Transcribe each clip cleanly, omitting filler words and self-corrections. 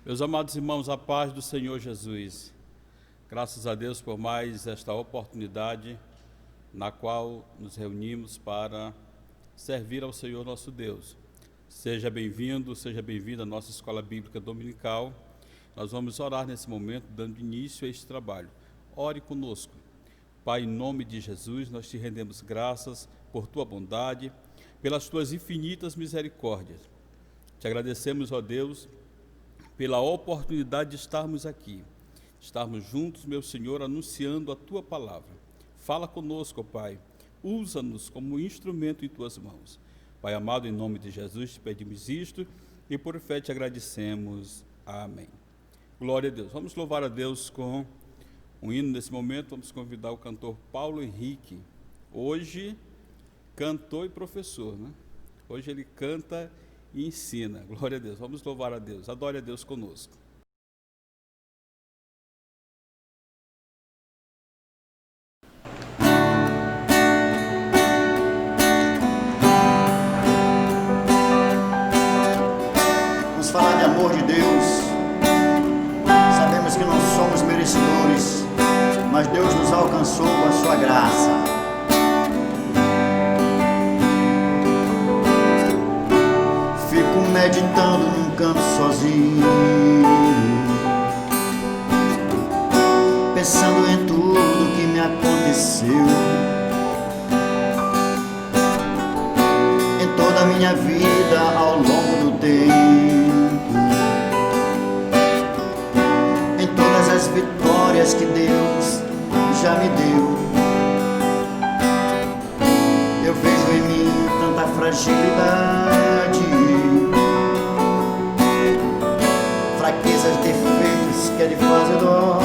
Meus amados irmãos, a paz do Senhor Jesus. Graças a Deus por mais esta oportunidade na qual nos reunimos para servir ao Senhor nosso Deus. Seja bem-vindo, seja bem-vinda à nossa Escola Bíblica Dominical. Nós vamos orar nesse momento, dando início a este trabalho. Ore conosco. Pai, em nome de Jesus, nós te rendemos graças por tua bondade, pelas tuas infinitas misericórdias. Te agradecemos, ó Deus, pela oportunidade de estarmos aqui, estarmos juntos, meu Senhor, anunciando a tua palavra. Fala conosco, ó Pai, usa-nos como instrumento em tuas mãos. Pai amado, em nome de Jesus, te pedimos isto e por fé te agradecemos. Amém. Glória a Deus. Vamos louvar a Deus com um hino nesse momento. Vamos convidar o cantor Paulo Henrique. Hoje, cantor e professor, né? Hoje ele canta e ensina. Glória a Deus. Vamos louvar a Deus. Adore a Deus conosco. Vamos falar de amor de Deus. Sabemos que não somos merecedores, mas Deus nos alcançou com a sua graça. Fico meditando num canto sozinho, pensando em tudo que me aconteceu, em toda a minha vida ao longo do tempo, em todas as vitórias que Deus já me deu. Eu vejo em mim tanta fragilidade, fraquezas, defeitos que é de fazer dó.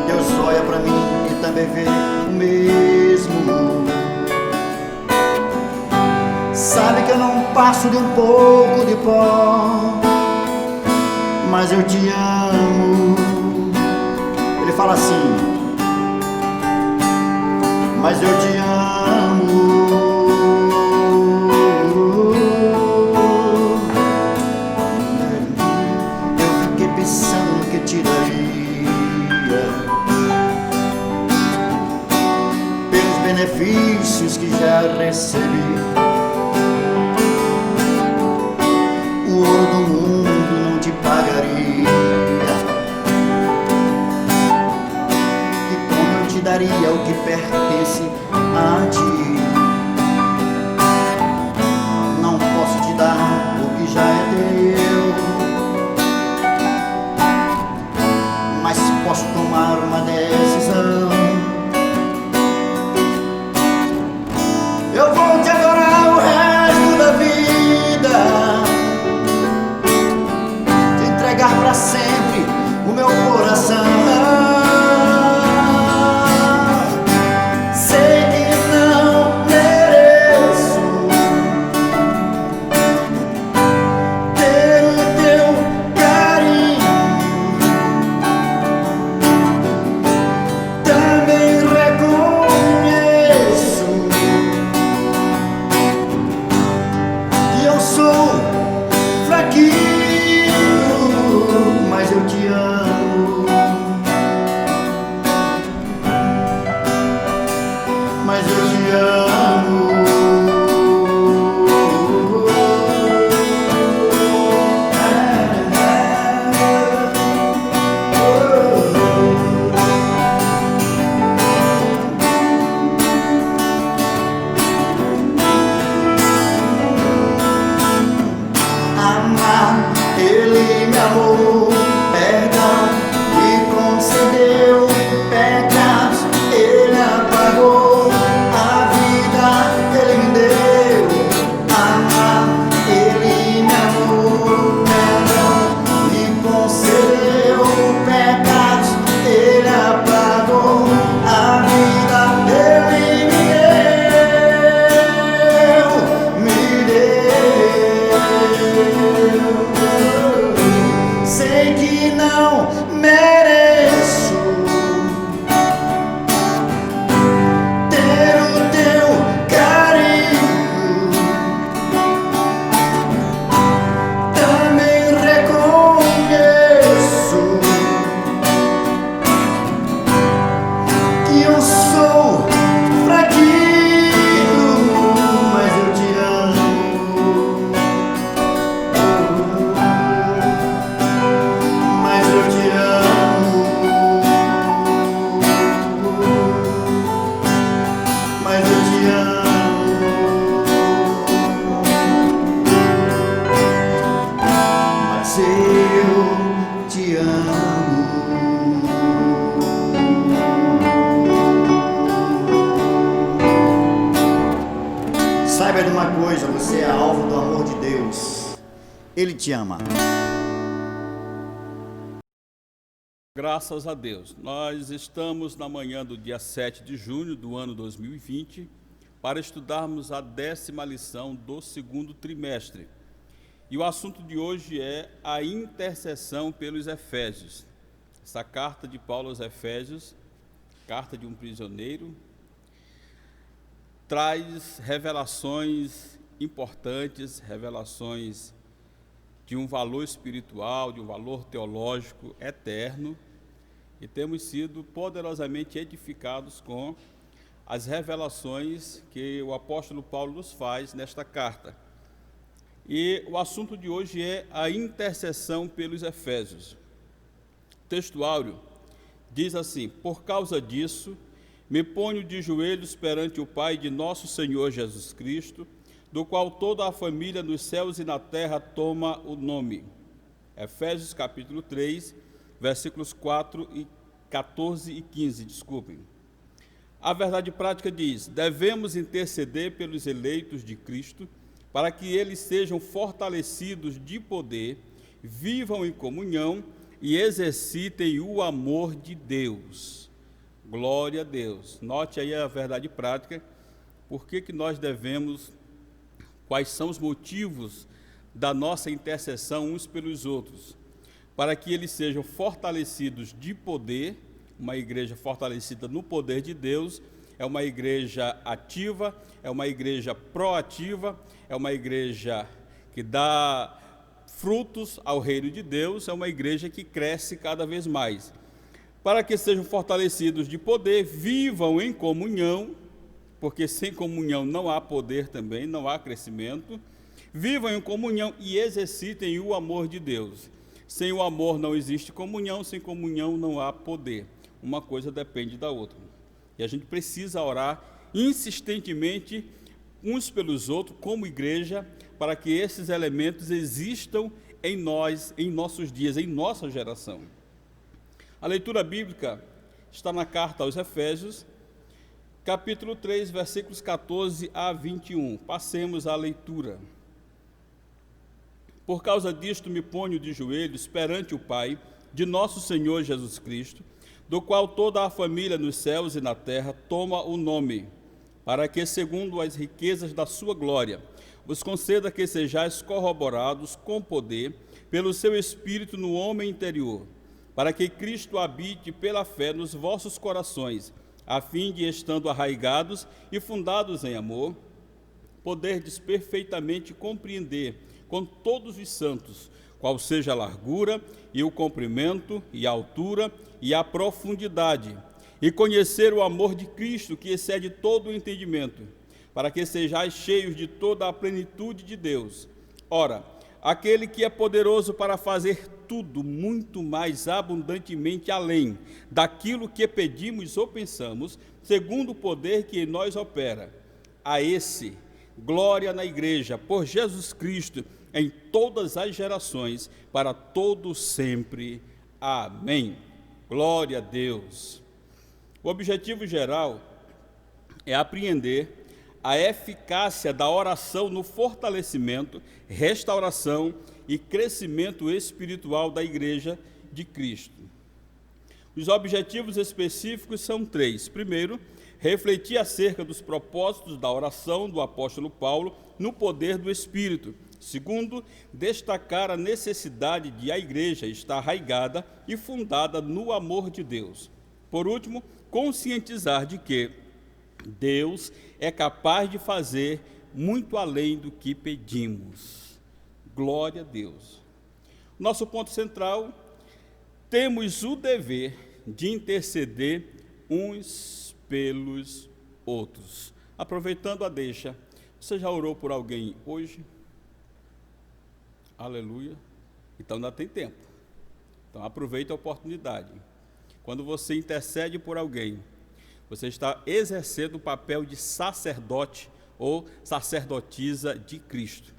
Deus olha pra mim e também vê o mesmo. Sabe que eu não passo de um pouco de pó, mas eu te amo. Ele fala assim: mas eu te amo. Eu fiquei pensando no que te daria pelos benefícios que já recebi. O ouro do mundo não te pagaria, e como eu te daria o que pertence a ti. Não posso te dar o que já é teu, mas posso tomar uma decisão. Eu vou te adorar o resto da vida, te entregar pra sempre o meu coração. Sei que não Ele te ama. Graças a Deus. Nós estamos na manhã do dia 7 de junho do ano 2020 para estudarmos a 10ª lição do segundo trimestre. E o assunto de hoje é a intercessão pelos Efésios. Essa carta de Paulo aos Efésios, carta de um prisioneiro, traz revelações importantes, revelações de um valor espiritual, de um valor teológico eterno, e temos sido poderosamente edificados com as revelações que o apóstolo Paulo nos faz nesta carta. E o assunto de hoje é a intercessão pelos Efésios. O texto áureo diz assim: por causa disso, me ponho de joelhos perante o Pai de nosso Senhor Jesus Cristo, do qual toda a família nos céus e na terra toma o nome. Efésios capítulo 3, versículos 14 e 15, desculpem. A verdade prática diz: devemos interceder pelos eleitos de Cristo, para que eles sejam fortalecidos de poder, vivam em comunhão e exercitem o amor de Deus. Glória a Deus. Note aí a verdade prática. Por que nós devemos, quais são os motivos da nossa intercessão uns pelos outros? Para que eles sejam fortalecidos de poder. Uma igreja fortalecida no poder de Deus é uma igreja ativa, é uma igreja proativa, é uma igreja que dá frutos ao reino de Deus, é uma igreja que cresce cada vez mais. Para que sejam fortalecidos de poder, vivam em comunhão, porque sem comunhão não há poder também, não há crescimento. Vivam em comunhão e exercitem o amor de Deus. Sem o amor não existe comunhão, sem comunhão não há poder. Uma coisa depende da outra. E a gente precisa orar insistentemente uns pelos outros, como igreja, para que esses elementos existam em nós, em nossos dias, em nossa geração. A leitura bíblica está na carta aos Efésios, capítulo 3, versículos 14 a 21. Passemos à leitura. Por causa disto me ponho de joelhos perante o Pai de nosso Senhor Jesus Cristo, do qual toda a família nos céus e na terra toma o nome, para que, segundo as riquezas da sua glória, vos conceda que sejais corroborados com poder pelo seu Espírito no homem interior, para que Cristo habite pela fé nos vossos corações, a fim de, estando arraigados e fundados em amor, poderdes perfeitamente compreender com todos os santos qual seja a largura e o comprimento e a altura e a profundidade, e conhecer o amor de Cristo, que excede todo o entendimento, para que sejais cheios de toda a plenitude de Deus. Ora, aquele que é poderoso para fazer tudo muito mais abundantemente além daquilo que pedimos ou pensamos, segundo o poder que em nós opera, a esse glória na igreja, por Jesus Cristo, em todas as gerações, para todo sempre. Amém. Glória a Deus. O objetivo geral é apreender a eficácia da oração no fortalecimento, restauração e crescimento espiritual da Igreja de Cristo. Os objetivos específicos são 3. Primeiro, refletir acerca dos propósitos da oração do apóstolo Paulo no poder do Espírito. Segundo, destacar a necessidade de a igreja estar arraigada e fundada no amor de Deus. Por último, conscientizar de que Deus é capaz de fazer muito além do que pedimos. Glória a Deus. Nosso ponto central: temos o dever de interceder uns pelos outros. Aproveitando a deixa, você já orou por alguém hoje? Aleluia. Então ainda tem tempo. Então aproveite a oportunidade. Quando você intercede por alguém, você está exercendo o papel de sacerdote ou sacerdotisa de Cristo.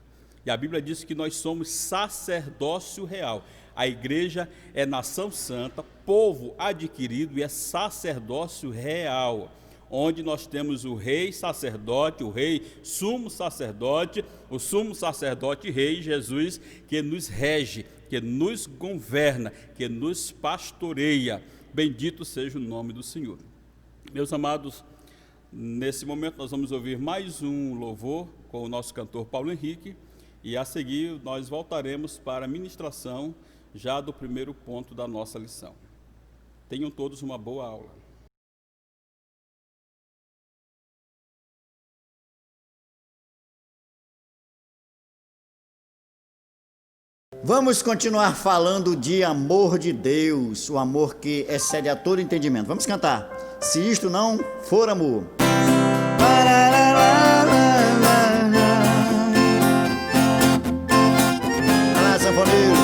E a Bíblia diz que nós somos sacerdócio real. A igreja é nação santa, povo adquirido e é sacerdócio real. onde nós temos o rei sacerdote, o rei sumo sacerdote, o sumo sacerdote rei Jesus, que nos rege, que nos governa, que nos pastoreia. Bendito seja o nome do Senhor. Meus amados, nesse momento nós vamos ouvir mais um louvor com o nosso cantor Paulo Henrique, e a seguir nós voltaremos para a ministração já do primeiro ponto da nossa lição. Tenham todos uma boa aula. Vamos continuar falando de amor de Deus, o amor que excede a todo entendimento. Vamos cantar. Se isto não for amor. Vai lá, sanfoneiro.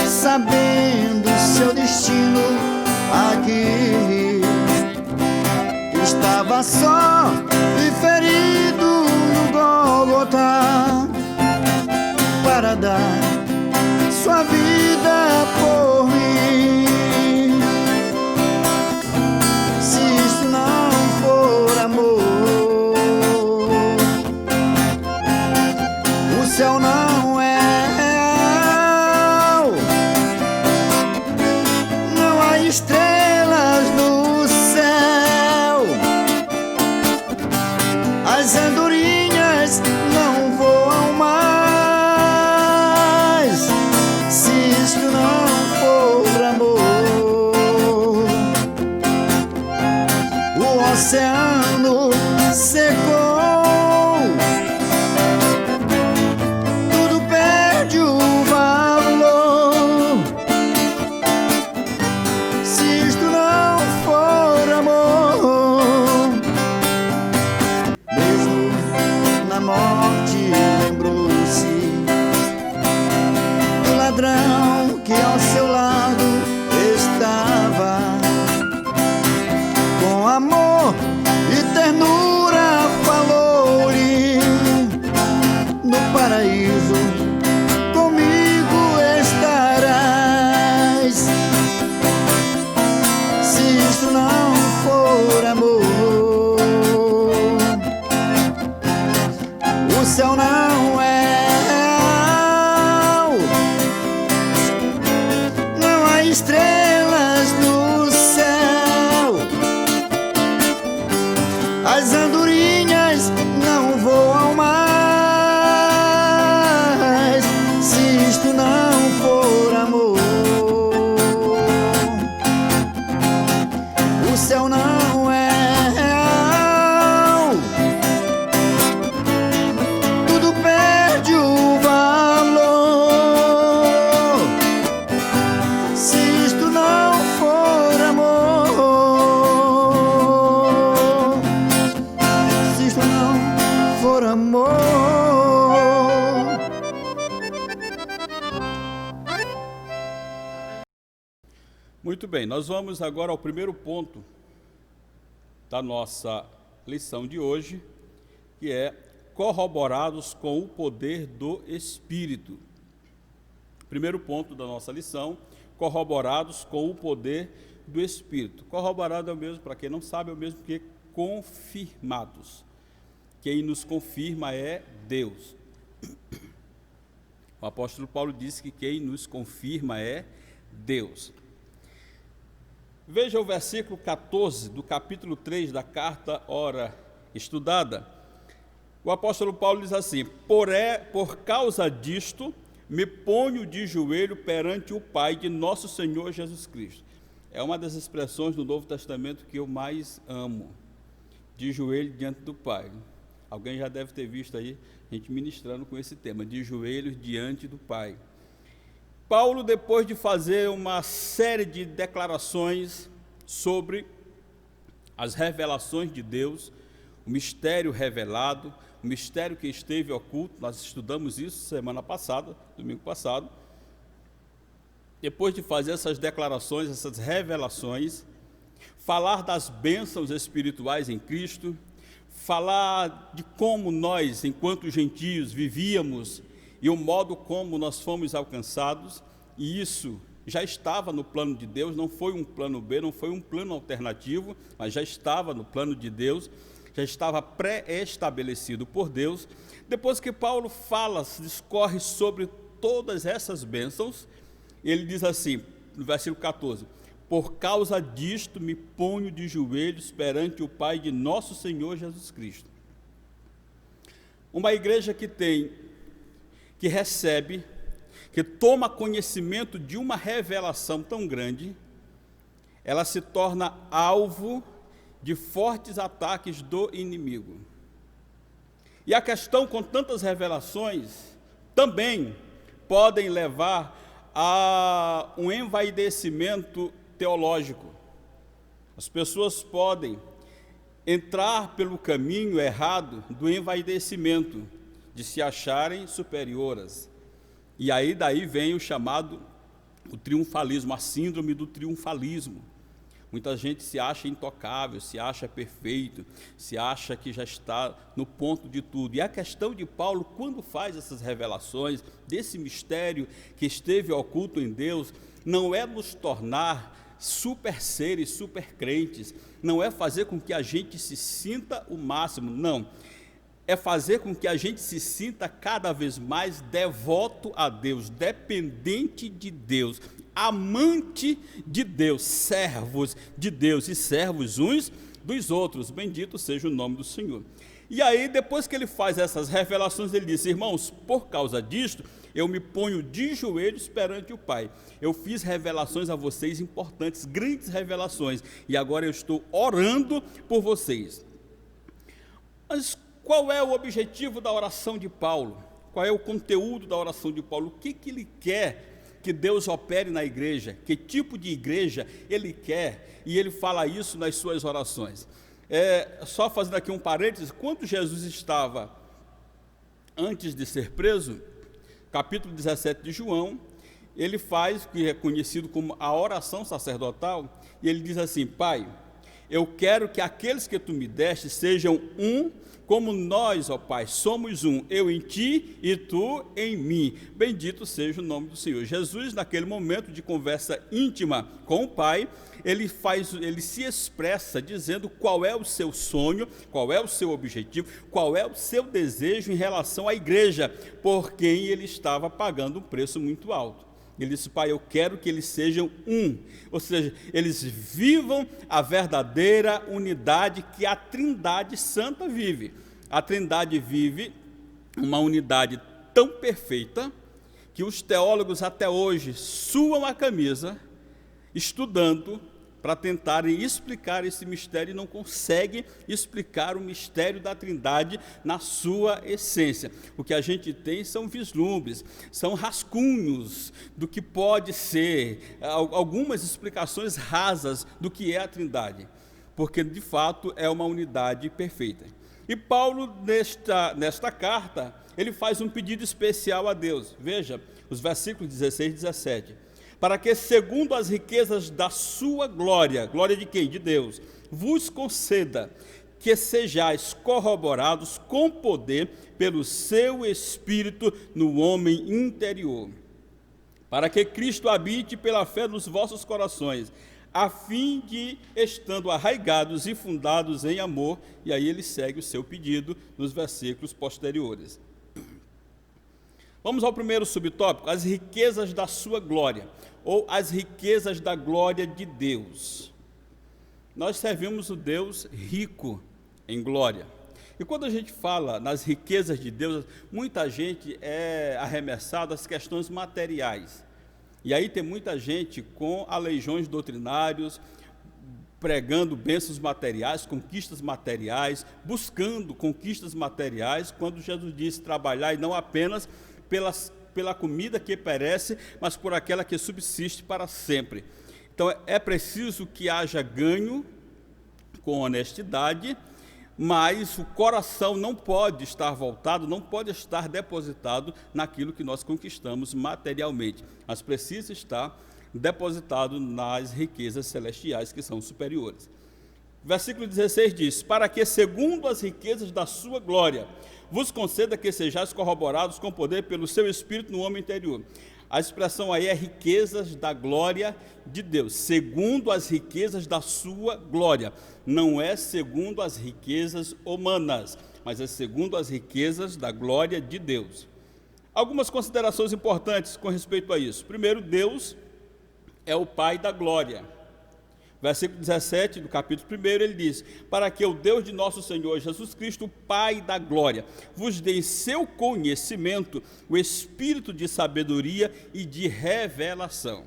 Sabendo seu destino aqui, estava só e ferido no Gólgota para dar sua vida por mim. Se isso não for amor, o céu não é. Estrelas no céu, as andorinhas não voam mais. Se isto não for amor, o oceano secou, tudo perde o valor. Que ao seu lado estava, com amor e ternura falou-lhe: no paraíso comigo estarás. Se isso não for amor, o céu não é. Estrelas no céu, as andorinhas não voam mais. Se isto não for amor, o céu não é real, tudo perde o valor. Muito bem, nós vamos agora ao primeiro ponto da nossa lição de hoje, que é corroborados com o poder do Espírito. Primeiro ponto da nossa lição, corroborados com o poder do Espírito. Corroborado é o mesmo, para quem não sabe, é o mesmo que confirmados. Quem nos confirma é Deus. O apóstolo Paulo disse que quem nos confirma é Deus. Veja o versículo 14 do capítulo 3 da carta ora estudada. O apóstolo Paulo diz assim: por causa disto, me ponho de joelho perante o Pai de nosso Senhor Jesus Cristo. É uma das expressões do Novo Testamento que eu mais amo, de joelho diante do Pai. Alguém já deve ter visto aí a gente ministrando com esse tema, de joelhos diante do Pai. Paulo, depois de fazer uma série de declarações sobre as revelações de Deus, o mistério revelado, o mistério que esteve oculto. Nós estudamos isso semana passada, domingo passado. Depois de fazer essas declarações, essas revelações, falar das bênçãos espirituais em Cristo, falar de como nós, enquanto gentios, vivíamos e o modo como nós fomos alcançados, e isso já estava no plano de Deus, não foi um plano B, não foi um plano alternativo, mas já estava no plano de Deus, já estava pré-estabelecido por Deus. Depois que Paulo fala, discorre sobre todas essas bênçãos, ele diz assim, no versículo 14, por causa disto me ponho de joelhos perante o Pai de nosso Senhor Jesus Cristo. Uma igreja que recebe, que toma conhecimento de uma revelação tão grande, ela se torna alvo de fortes ataques do inimigo. E a questão com tantas revelações também podem levar a um envaidecimento teológico. As pessoas podem entrar pelo caminho errado do envaidecimento, de se acharem superioras. E aí daí vem o chamado, o triunfalismo, a síndrome do triunfalismo. Muita gente se acha intocável, se acha perfeito, se acha que já está no ponto de tudo. E a questão de Paulo, quando faz essas revelações desse mistério que esteve oculto em Deus, não é nos tornar super seres, super crentes, não é fazer com que a gente se sinta o máximo, não. É fazer com que a gente se sinta cada vez mais devoto a Deus, dependente de Deus, amante de Deus, servos de Deus e servos uns dos outros. Bendito seja o nome do Senhor. E aí, depois que ele faz essas revelações, ele diz, irmãos, por causa disto, eu me ponho de joelhos perante o Pai. Eu fiz revelações a vocês importantes, grandes revelações, e agora eu estou orando por vocês. Mas qual é o objetivo da oração de Paulo? Qual é o conteúdo da oração de Paulo? O que ele quer que Deus opere na igreja? Que tipo de igreja ele quer? E ele fala isso nas suas orações. Só fazendo aqui um parênteses, quando Jesus estava antes de ser preso, capítulo 17 de João, ele faz o que é conhecido como a oração sacerdotal, e ele diz assim, Pai, eu quero que aqueles que tu me deste sejam um, como nós, ó Pai, somos um, eu em ti e tu em mim. Bendito seja o nome do Senhor. Jesus, naquele momento de conversa íntima com o Pai, ele se expressa dizendo qual é o seu sonho, qual é o seu objetivo, qual é o seu desejo em relação à igreja, por quem ele estava pagando um preço muito alto. Ele disse, Pai, eu quero que eles sejam um, ou seja, eles vivam a verdadeira unidade que a Trindade Santa vive. A Trindade vive uma unidade tão perfeita que os teólogos até hoje suam a camisa estudando para tentarem explicar esse mistério e não conseguem explicar o mistério da Trindade na sua essência. O que a gente tem são vislumbres, são rascunhos do que pode ser, algumas explicações rasas do que é a Trindade, porque de fato é uma unidade perfeita. E Paulo, nesta carta, ele faz um pedido especial a Deus. Veja os versículos 16 e 17. Para que, segundo as riquezas da sua glória, glória de quem? De Deus, vos conceda que sejais corroborados com poder pelo seu Espírito no homem interior, para que Cristo habite pela fé nos vossos corações, a fim de, estando arraigados e fundados em amor, e aí ele segue o seu pedido nos versículos posteriores. Vamos ao primeiro subtópico, as riquezas da sua glória, ou as riquezas da glória de Deus. Nós servimos o Deus rico em glória. E quando a gente fala nas riquezas de Deus, muita gente é arremessada às questões materiais. E aí tem muita gente com aleijões doutrinários, pregando bênçãos materiais, conquistas materiais, buscando conquistas materiais, quando Jesus disse trabalhar e não apenas pela comida que perece, mas por aquela que subsiste para sempre. Então é preciso que haja ganho com honestidade, mas o coração não pode estar voltado, não pode estar depositado naquilo que nós conquistamos materialmente, mas precisa estar depositado nas riquezas celestiais que são superiores. Versículo 16 diz: para que, segundo as riquezas da sua glória, vos conceda que sejais corroborados com poder pelo seu Espírito no homem interior. A expressão aí é riquezas da glória de Deus, segundo as riquezas da sua glória. Não é segundo as riquezas humanas, mas é segundo as riquezas da glória de Deus. Algumas considerações importantes com respeito a isso. Primeiro, Deus é o Pai da glória. Versículo 17 do capítulo 1, ele diz: para que o Deus de nosso Senhor Jesus Cristo, o Pai da glória, vos dê em seu conhecimento o espírito de sabedoria e de revelação.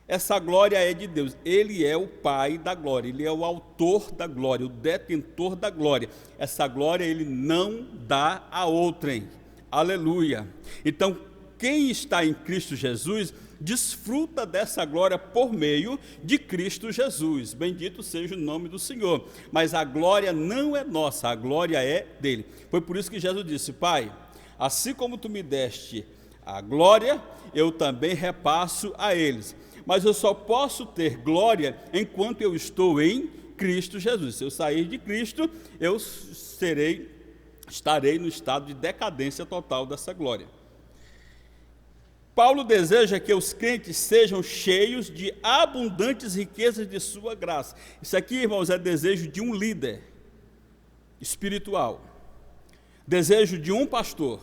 Essa glória é de Deus, Ele é o Pai da glória, Ele é o autor da glória, o detentor da glória. Essa glória Ele não dá a outrem, aleluia. Então, quem está em Cristo Jesus, desfruta dessa glória por meio de Cristo Jesus. Bendito seja o nome do Senhor. Mas a glória não é nossa, a glória é dele. Foi por isso que Jesus disse: Pai, assim como tu me deste a glória, eu também repasso a eles. Mas eu só posso ter glória enquanto eu estou em Cristo Jesus. Se eu sair de Cristo, eu estarei no estado de decadência total dessa glória. Paulo deseja que os crentes sejam cheios de abundantes riquezas de sua graça. Isso aqui, irmãos, é desejo de um líder espiritual, desejo de um pastor.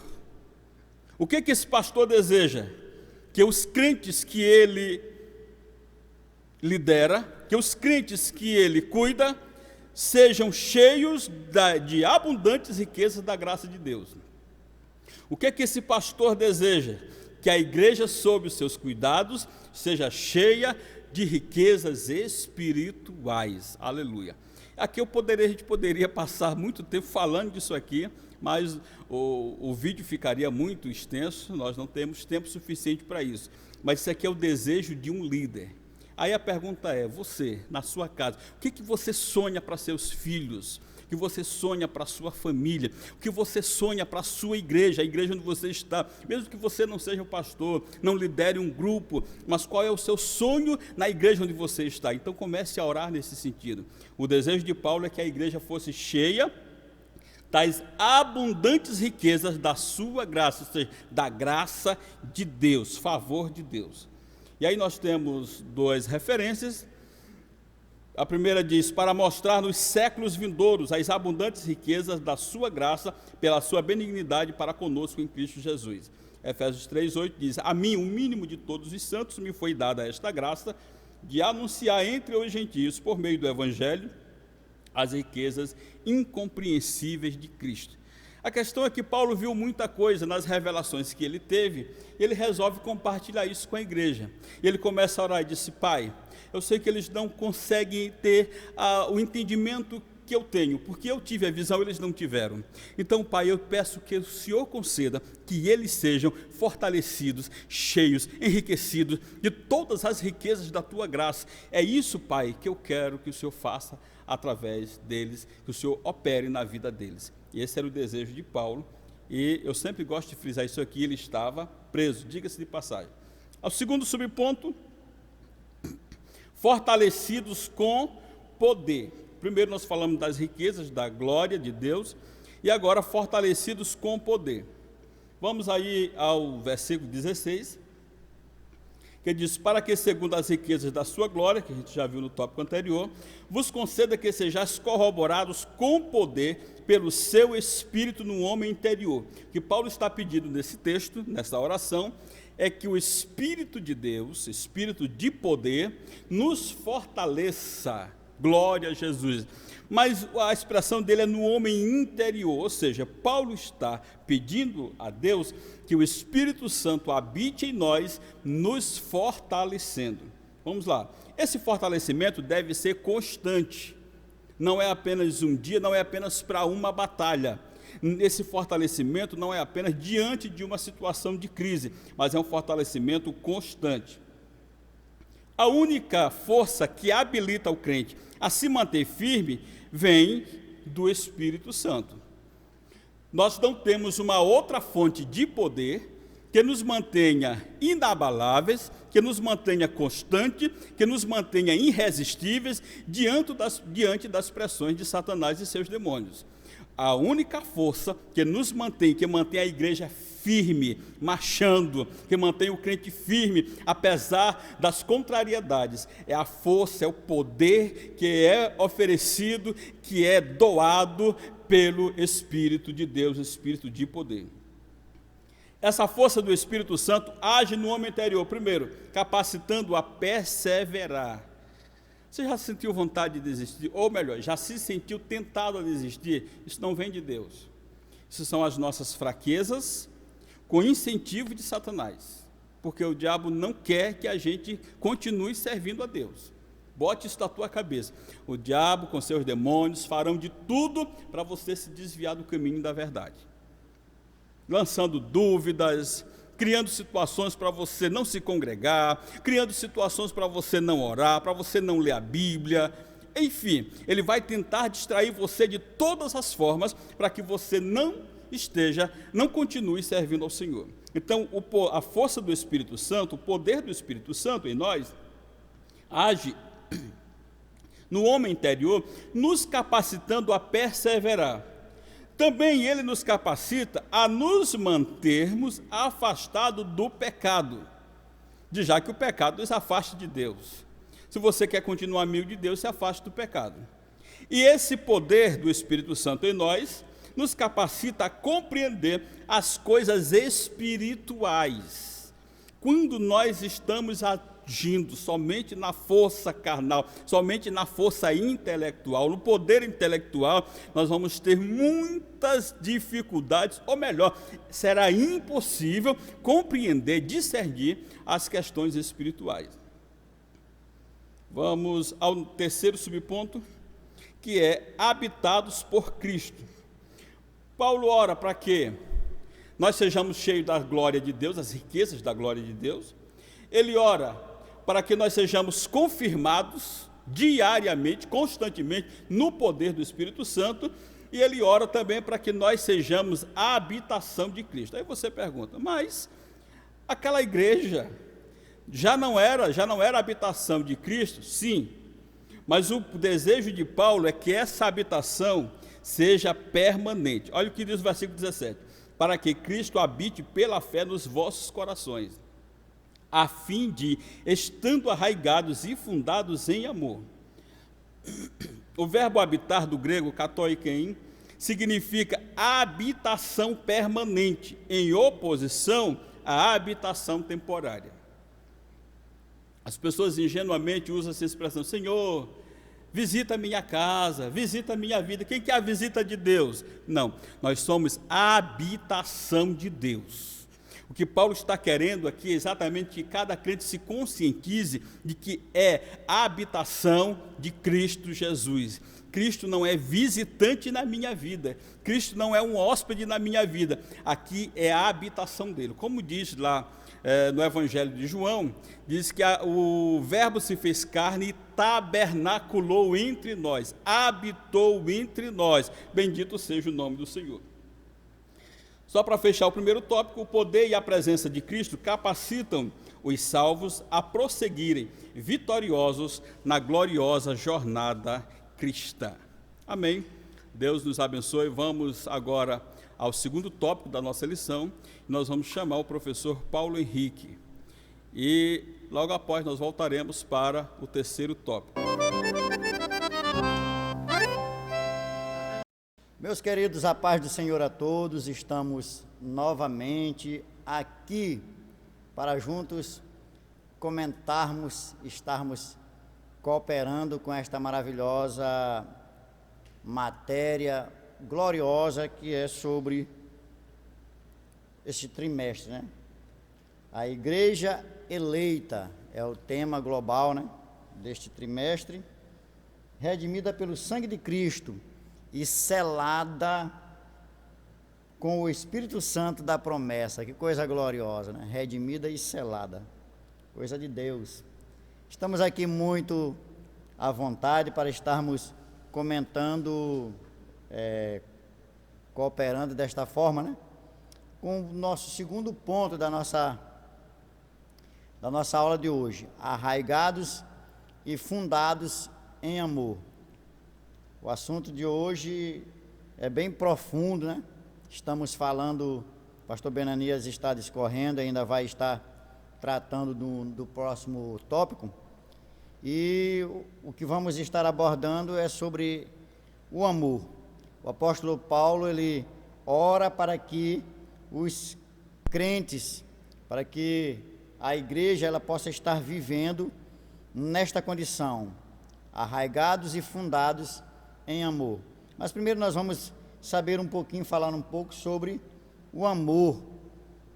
O que esse pastor deseja? Que os crentes que ele lidera, que os crentes que ele cuida, sejam cheios de abundantes riquezas da graça de Deus. O que esse pastor deseja? Que a igreja, sob os seus cuidados, seja cheia de riquezas espirituais. Aleluia. Aqui a gente poderia passar muito tempo falando disso aqui, mas o vídeo ficaria muito extenso, nós não temos tempo suficiente para isso. Mas isso aqui é o desejo de um líder. Aí a pergunta é: você, na sua casa, o que você sonha para seus filhos? O que você sonha para a sua família? O que você sonha para a sua igreja, a igreja onde você está? Mesmo que você não seja um pastor, não lidere um grupo, mas qual é o seu sonho na igreja onde você está? Então comece a orar nesse sentido. O desejo de Paulo é que a igreja fosse cheia das abundantes riquezas da sua graça, ou seja, da graça de Deus, favor de Deus. E aí nós temos duas referências. A primeira diz: para mostrar nos séculos vindouros as abundantes riquezas da sua graça, pela sua benignidade para conosco em Cristo Jesus. Efésios 3:8 diz: a mim, o mínimo de todos os santos, me foi dada esta graça de anunciar entre os gentios, por meio do Evangelho, as riquezas incompreensíveis de Cristo. A questão é que Paulo viu muita coisa nas revelações que ele teve, e ele resolve compartilhar isso com a igreja. E ele começa a orar e disse: Pai, eu sei que eles não conseguem ter o entendimento que eu tenho, porque eu tive a visão, eles não tiveram. Então, Pai, eu peço que o Senhor conceda que eles sejam fortalecidos, cheios, enriquecidos de todas as riquezas da Tua graça. É isso, Pai, que eu quero que o Senhor faça através deles, que o Senhor opere na vida deles. E esse era o desejo de Paulo, e eu sempre gosto de frisar isso aqui: ele estava preso, diga-se de passagem. O segundo subponto: fortalecidos com poder. Primeiro nós falamos das riquezas, da glória de Deus, e agora fortalecidos com poder. Vamos aí ao versículo 16, que diz: para que, segundo as riquezas da sua glória, que a gente já viu no tópico anterior, vos conceda que sejais corroborados com poder pelo seu Espírito no homem interior. O que Paulo está pedindo nesse texto, nessa oração, é que o Espírito de Deus, Espírito de poder, nos fortaleça. Glória a Jesus. Mas a expressão dele é no homem interior, ou seja, Paulo está pedindo a Deus que o Espírito Santo habite em nós, nos fortalecendo. Vamos lá. Esse fortalecimento deve ser constante. Não é apenas um dia, não é apenas para uma batalha. Esse fortalecimento não é apenas diante de uma situação de crise, mas é um fortalecimento constante. A única força que habilita o crente a se manter firme vem do Espírito Santo. Nós não temos uma outra fonte de poder que nos mantenha inabaláveis, que nos mantenha constante, que nos mantenha irresistíveis diante das pressões de Satanás e seus demônios. A única força que nos mantém, que mantém a igreja firme, marchando, que mantém o crente firme, apesar das contrariedades, é a força, é o poder que é oferecido, que é doado pelo Espírito de Deus, Espírito de poder. Essa força do Espírito Santo age no homem interior, primeiro, capacitando-o a perseverar. Você já sentiu vontade de desistir? Ou melhor, já se sentiu tentado a desistir? Isso não vem de Deus. Isso são as nossas fraquezas, com incentivo de Satanás. Porque o diabo não quer que a gente continue servindo a Deus. Bote isso na tua cabeça. O diabo, com seus demônios, farão de tudo para você se desviar do caminho da verdade. Lançando dúvidas, criando situações para você não se congregar, criando situações para você não orar, para você não ler a Bíblia. Enfim, ele vai tentar distrair você de todas as formas para que você não continue servindo ao Senhor. Então, a força do Espírito Santo, o poder do Espírito Santo em nós, age no homem interior, nos capacitando a perseverar. Também ele nos capacita a nos mantermos afastados do pecado, já que o pecado nos afasta de Deus. Se você quer continuar amigo de Deus, se afaste do pecado. E esse poder do Espírito Santo em nós nos capacita a compreender as coisas espirituais. Quando nós estamos agindo somente na força carnal, somente na força intelectual, no poder intelectual, nós vamos ter muitas dificuldades, ou melhor, será impossível compreender, discernir as questões espirituais. Vamos ao terceiro subponto, que é habitados por Cristo. Paulo ora para que nós sejamos cheios da glória de Deus, as riquezas da glória de Deus. Ele ora para que nós sejamos confirmados diariamente, constantemente, no poder do Espírito Santo, e ele ora também para que nós sejamos a habitação de Cristo. Aí você pergunta, mas aquela igreja já não era a habitação de Cristo? Sim, mas o desejo de Paulo é que essa habitação seja permanente. Olha o que diz o versículo 17, para que Cristo habite pela fé nos vossos corações, a fim de, estando arraigados e fundados em amor. O verbo habitar do grego, katoikein, significa habitação permanente, em oposição à habitação temporária. As pessoas ingenuamente usam essa expressão, Senhor, visita a minha casa, visita a minha vida. Quem quer a visita de Deus? Não, nós somos a habitação de Deus. O que Paulo está querendo aqui é exatamente que cada crente se conscientize de que é a habitação de Cristo Jesus. Cristo não é visitante na minha vida, Cristo não é um hóspede na minha vida, aqui é a habitação dele. Como diz lá no Evangelho de João, diz que o verbo se fez carne e tabernaculou entre nós, habitou entre nós, bendito seja o nome do Senhor. Só para fechar o primeiro tópico, o poder e a presença de Cristo capacitam os salvos a prosseguirem vitoriosos na gloriosa jornada cristã. Amém? Deus nos abençoe. Vamos agora ao segundo tópico da nossa lição. Nós vamos chamar o professor Paulo Henrique. E logo após nós voltaremos para o terceiro tópico. Meus queridos, a paz do Senhor a todos, estamos novamente aqui para juntos comentarmos, estarmos cooperando com esta maravilhosa matéria gloriosa que é sobre este trimestre, né? A igreja eleita é o tema global, né, deste trimestre, redimida pelo sangue de Cristo e selada com o Espírito Santo da promessa. Que coisa gloriosa, né? Redimida e selada, coisa de Deus. Estamos aqui muito à vontade para estarmos comentando cooperando desta forma, né? Com o nosso segundo ponto da nossa aula de hoje, arraigados e fundados em amor. O assunto de hoje é bem profundo, né? Estamos falando, o pastor Benanias está discorrendo, ainda vai estar tratando do próximo tópico, e o que vamos estar abordando é sobre o amor. O apóstolo Paulo, ele ora para que os crentes, para que a igreja ela possa estar vivendo nesta condição, arraigados e fundados em amor. Mas primeiro nós vamos saber um pouquinho, falar um pouco sobre o amor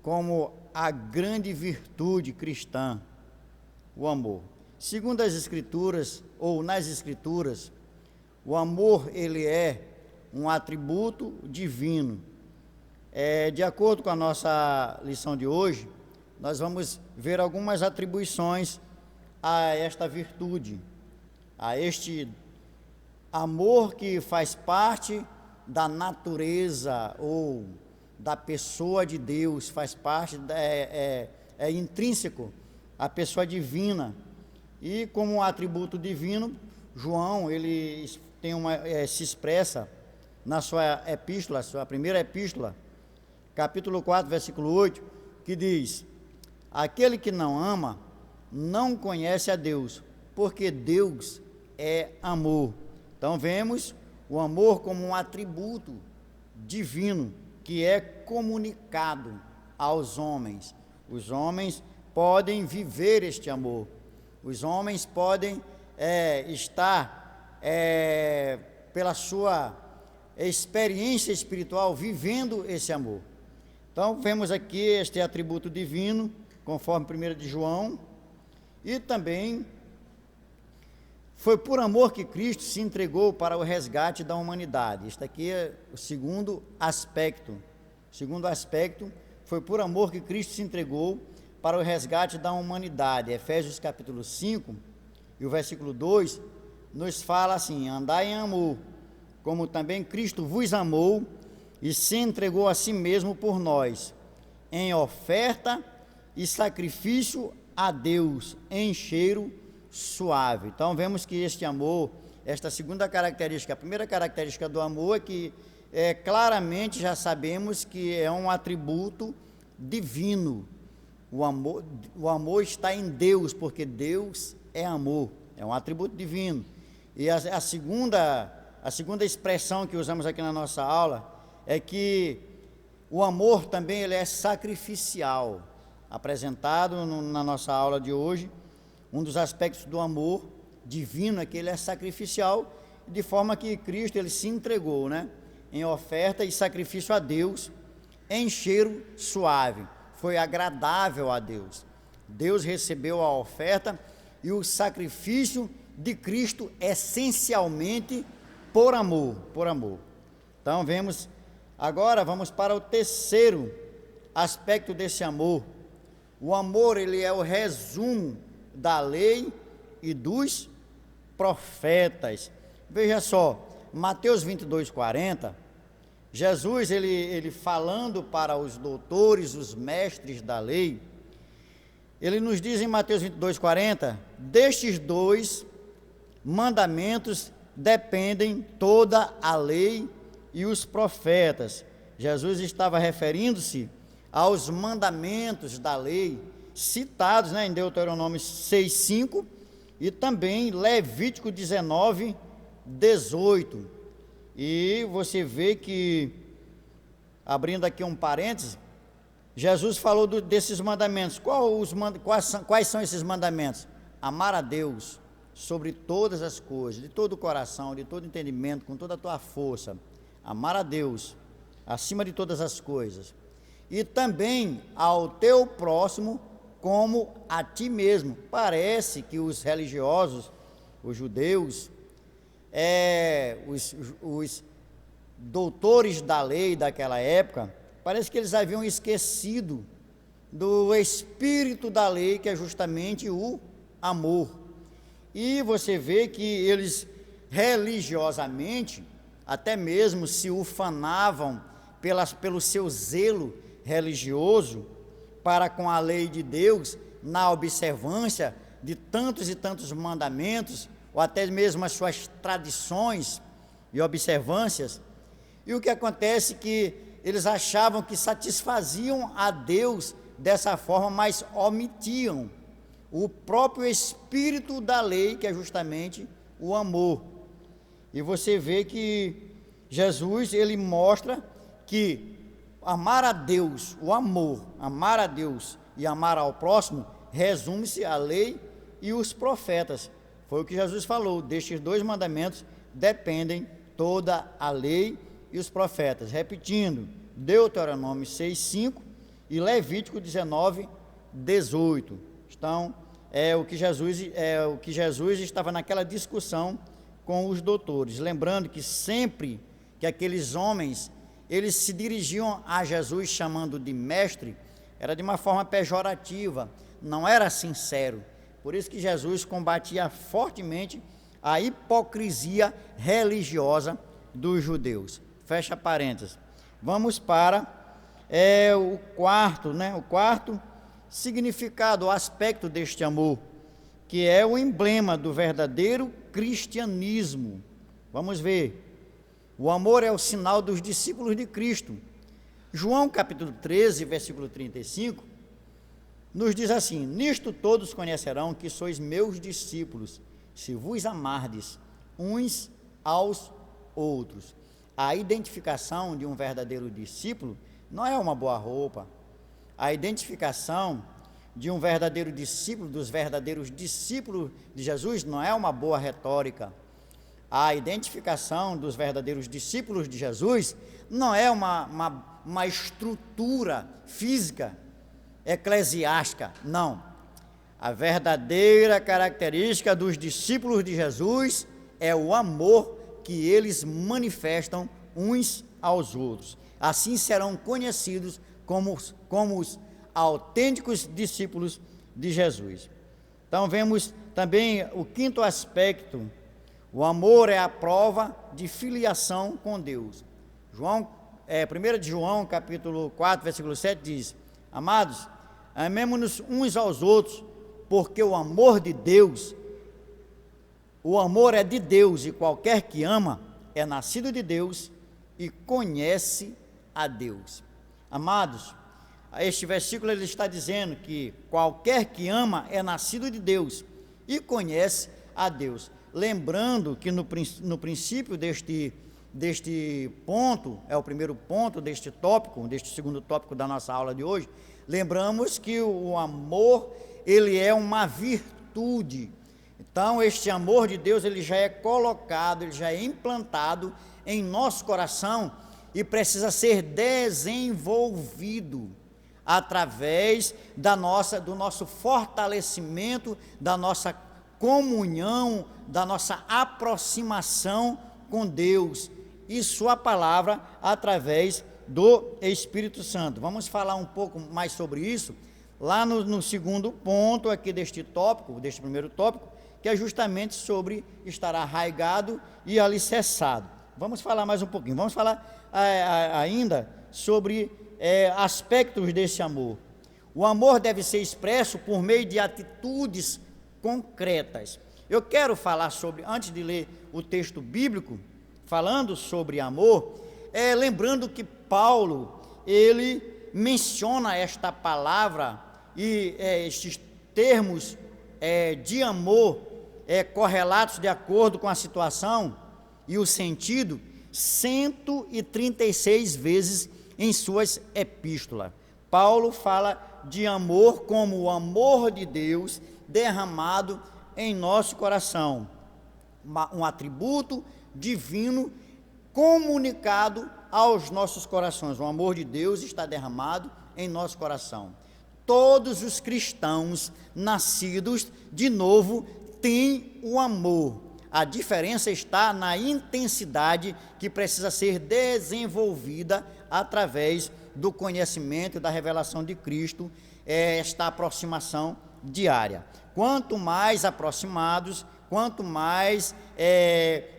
como a grande virtude cristã, o amor. Segundo as Escrituras, ou nas Escrituras, o amor, ele é um atributo divino. De acordo com a nossa lição de hoje, nós vamos ver algumas atribuições a esta virtude, a este amor que faz parte da natureza ou da pessoa de Deus, faz parte, é intrínseco à pessoa divina. E como um atributo divino, João, ele tem se expressa na sua epístola, sua primeira epístola, capítulo 4, versículo 8, que diz: aquele que não ama, não conhece a Deus, porque Deus é amor. Então vemos o amor como um atributo divino, que é comunicado aos homens. Os homens podem viver este amor. Os homens podem estar, pela sua experiência espiritual, vivendo esse amor. Então, vemos aqui este atributo divino, conforme 1 de João, e também foi por amor que Cristo se entregou para o resgate da humanidade. Este aqui é o segundo aspecto. O segundo aspecto foi por amor que Cristo se entregou para o resgate da humanidade. Efésios capítulo 5 e o versículo 2 nos fala assim: andai em amor, como também Cristo vos amou e se entregou a si mesmo por nós, em oferta e sacrifício a Deus, em cheiro suave. Então vemos que este amor, esta segunda característica, a primeira característica do amor é que claramente já sabemos que é um atributo divino. O amor está em Deus, porque Deus é amor, é um atributo divino. E a segunda expressão que usamos aqui na nossa aula é que o amor também ele é sacrificial. Apresentado na nossa aula de hoje, um dos aspectos do amor divino é que ele é sacrificial, de forma que Cristo ele se entregou, né, em oferta e sacrifício a Deus, em cheiro suave. Foi agradável a Deus. Deus recebeu a oferta e o sacrifício de Cristo essencialmente por amor, por amor. Então agora vamos para o terceiro aspecto desse amor. O amor, ele é o resumo da lei e dos profetas. Veja só, Mateus 22:40, Jesus, ele falando para os doutores, os mestres da lei, ele nos diz em Mateus 22:40, destes dois mandamentos dependem toda a lei e os profetas. Jesus estava referindo-se aos mandamentos da lei, citados, né, em Deuteronômio 6:5 e também Levítico 19:18. E você vê que, abrindo aqui um parêntese, Jesus falou desses mandamentos. Quais são esses mandamentos? Amar a Deus sobre todas as coisas, de todo o coração, de todo entendimento, com toda a tua força. Amar a Deus acima de todas as coisas. E também ao teu próximo como a ti mesmo. Parece que os religiosos, os judeus, os doutores da lei daquela época, parece que eles haviam esquecido do espírito da lei, que é justamente o amor. E você vê que eles religiosamente até mesmo se ufanavam pelo seu zelo religioso para com a lei de Deus, na observância de tantos e tantos mandamentos, ou até mesmo as suas tradições e observâncias. E o que acontece é que eles achavam que satisfaziam a Deus dessa forma, mas omitiam o próprio espírito da lei, que é justamente o amor. E você vê que Jesus, ele mostra que amar a Deus, o amor, amar a Deus e amar ao próximo, resume-se a lei e os profetas. Foi o que Jesus falou, destes 2 mandamentos dependem toda a lei e os profetas. Repetindo, Deuteronômio 6:5 e Levítico 19:18. Então, é o que Jesus estava naquela discussão com os doutores. Lembrando que sempre que aqueles homens, eles se dirigiam a Jesus chamando de mestre, era de uma forma pejorativa, não era sincero. Por isso que Jesus combatia fortemente a hipocrisia religiosa dos judeus. Fecha parênteses. Vamos para o quarto significado, o aspecto deste amor, que é o emblema do verdadeiro cristianismo. Vamos ver. O amor é o sinal dos discípulos de Cristo. João capítulo 13, versículo 35, nos diz assim: nisto todos conhecerão que sois meus discípulos, se vos amardes uns aos outros. A identificação de um verdadeiro discípulo não é uma boa roupa. A identificação de um verdadeiro discípulo, dos verdadeiros discípulos de Jesus, não é uma boa retórica. A identificação dos verdadeiros discípulos de Jesus não é uma estrutura física, eclesiástica, não. A verdadeira característica dos discípulos de Jesus é o amor que eles manifestam uns aos outros. Assim serão conhecidos como os autênticos discípulos de Jesus. Então vemos também o quinto aspecto: o amor é a prova de filiação com Deus. 1 de João, capítulo 4, versículo 7 diz: amados, amemo-nos uns aos outros, porque o amor é de Deus, e qualquer que ama é nascido de Deus e conhece a Deus. Amados, este versículo ele está dizendo que qualquer que ama é nascido de Deus e conhece a Deus. Lembrando que no princípio deste ponto, é o primeiro ponto deste tópico, deste segundo tópico da nossa aula de hoje, lembramos que o amor, ele é uma virtude. Então, este amor de Deus, ele já é colocado, ele já é implantado em nosso coração e precisa ser desenvolvido através do nosso fortalecimento, da nossa comunhão, da nossa aproximação com Deus e sua palavra através do Espírito Santo. Vamos falar um pouco mais sobre isso lá no segundo ponto aqui deste primeiro tópico, que é justamente sobre estar arraigado e alicerçado. Vamos falar mais um pouquinho, vamos falar ainda sobre aspectos desse amor. O amor deve ser expresso por meio de atitudes concretas. Eu quero falar sobre, antes de ler o texto bíblico, falando sobre amor, lembrando que Paulo, ele menciona esta palavra e estes termos de amor correlatos de acordo com a situação e o sentido 136 vezes em suas epístolas. Paulo fala de amor como o amor de Deus derramado em nosso coração, um atributo divino comunicado aos nossos corações. O amor de Deus está derramado em nosso coração. Todos os cristãos nascidos de novo têm o amor. A diferença está na intensidade que precisa ser desenvolvida através do conhecimento e da revelação de Cristo, esta aproximação diária. Quanto mais aproximados, quanto mais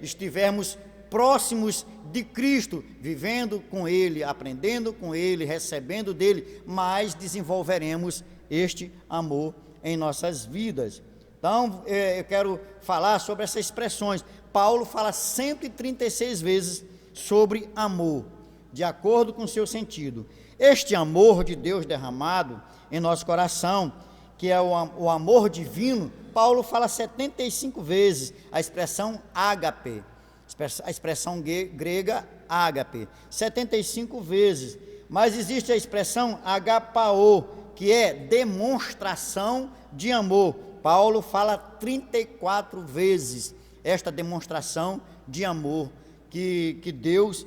estivermos próximos de Cristo, vivendo com Ele, aprendendo com Ele, recebendo dele, mais desenvolveremos este amor em nossas vidas. Então, eu quero falar sobre essas expressões. Paulo fala 136 vezes sobre amor, de acordo com o seu sentido. Este amor de Deus derramado em nosso coração, que é o amor divino, Paulo fala 75 vezes a expressão ágape, a expressão grega ágape, 75 vezes. Mas existe a expressão agapao, que é demonstração de amor. Paulo fala 34 vezes esta demonstração de amor que Deus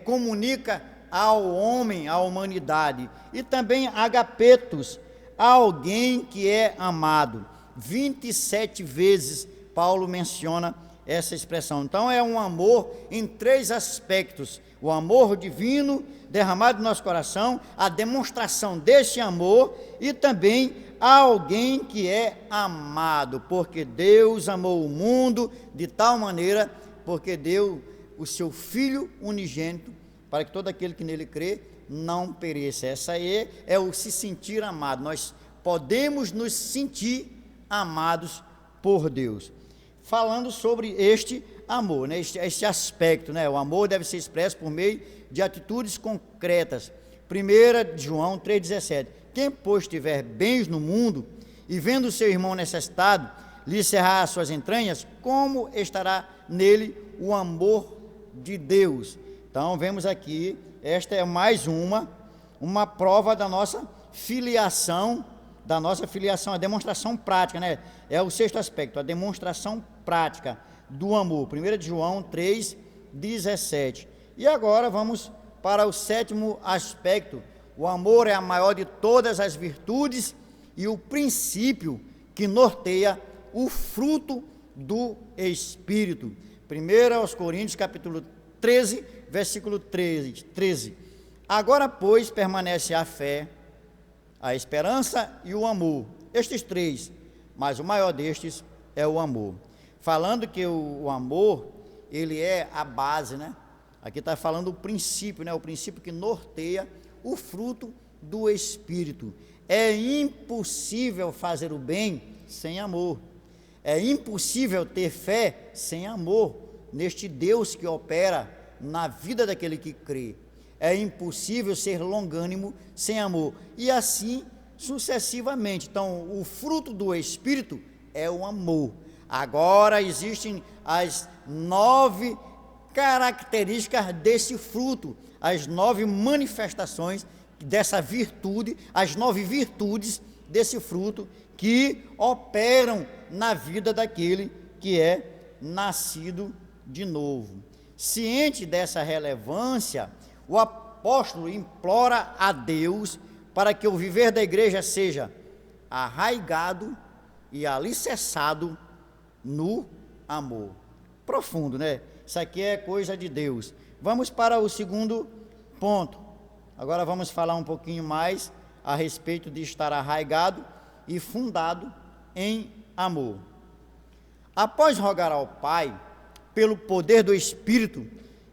comunica ao homem, à humanidade. E também agapetos, alguém que é amado. 27 vezes Paulo menciona essa expressão. Então é um amor em 3 aspectos: o amor divino derramado no nosso coração, a demonstração desse amor, e também alguém que é amado, porque Deus amou o mundo de tal maneira, porque deu o seu Filho unigênito, para que todo aquele que nele crê não pereça. Essa aí é o se sentir amado. Nós podemos nos sentir amados por Deus. Falando sobre este amor, né? este aspecto, né? O amor deve ser expresso por meio de atitudes concretas. 1 João 3,17: quem, pois, tiver bens no mundo, e vendo o seu irmão necessitado, lhe cerrar as suas entranhas, como estará nele o amor de Deus? Então, vemos aqui, esta é mais uma prova da nossa filiação, a demonstração prática, né? É o 6º aspecto, a demonstração prática do amor. 1 João 3,17. E agora vamos para o 7º aspecto. O amor é a maior de todas as virtudes e o princípio que norteia o fruto do Espírito. 1 Coríntios capítulo 13, versículo 13. Agora, pois, permanece a fé, a esperança e o amor, estes 3, mas o maior destes é o amor. Falando que o amor, ele é a base, né? Aqui está falando o princípio, né? O princípio que norteia o fruto do Espírito. É impossível fazer o bem sem amor. É impossível ter fé sem amor neste Deus que opera na vida daquele que crê. É impossível ser longânimo sem amor. E assim sucessivamente. Então, o fruto do Espírito é o amor. Agora existem as 9 características desse fruto, as 9 manifestações dessa virtude, as 9 virtudes desse fruto que operam na vida daquele que é nascido de novo. Ciente dessa relevância, o apóstolo implora a Deus para que o viver da igreja seja arraigado e alicerçado no amor. Profundo, né? Isso aqui é coisa de Deus. Vamos para o 2º ponto. Agora vamos falar um pouquinho mais a respeito de estar arraigado e fundado em amor. Após rogar ao Pai, pelo poder do Espírito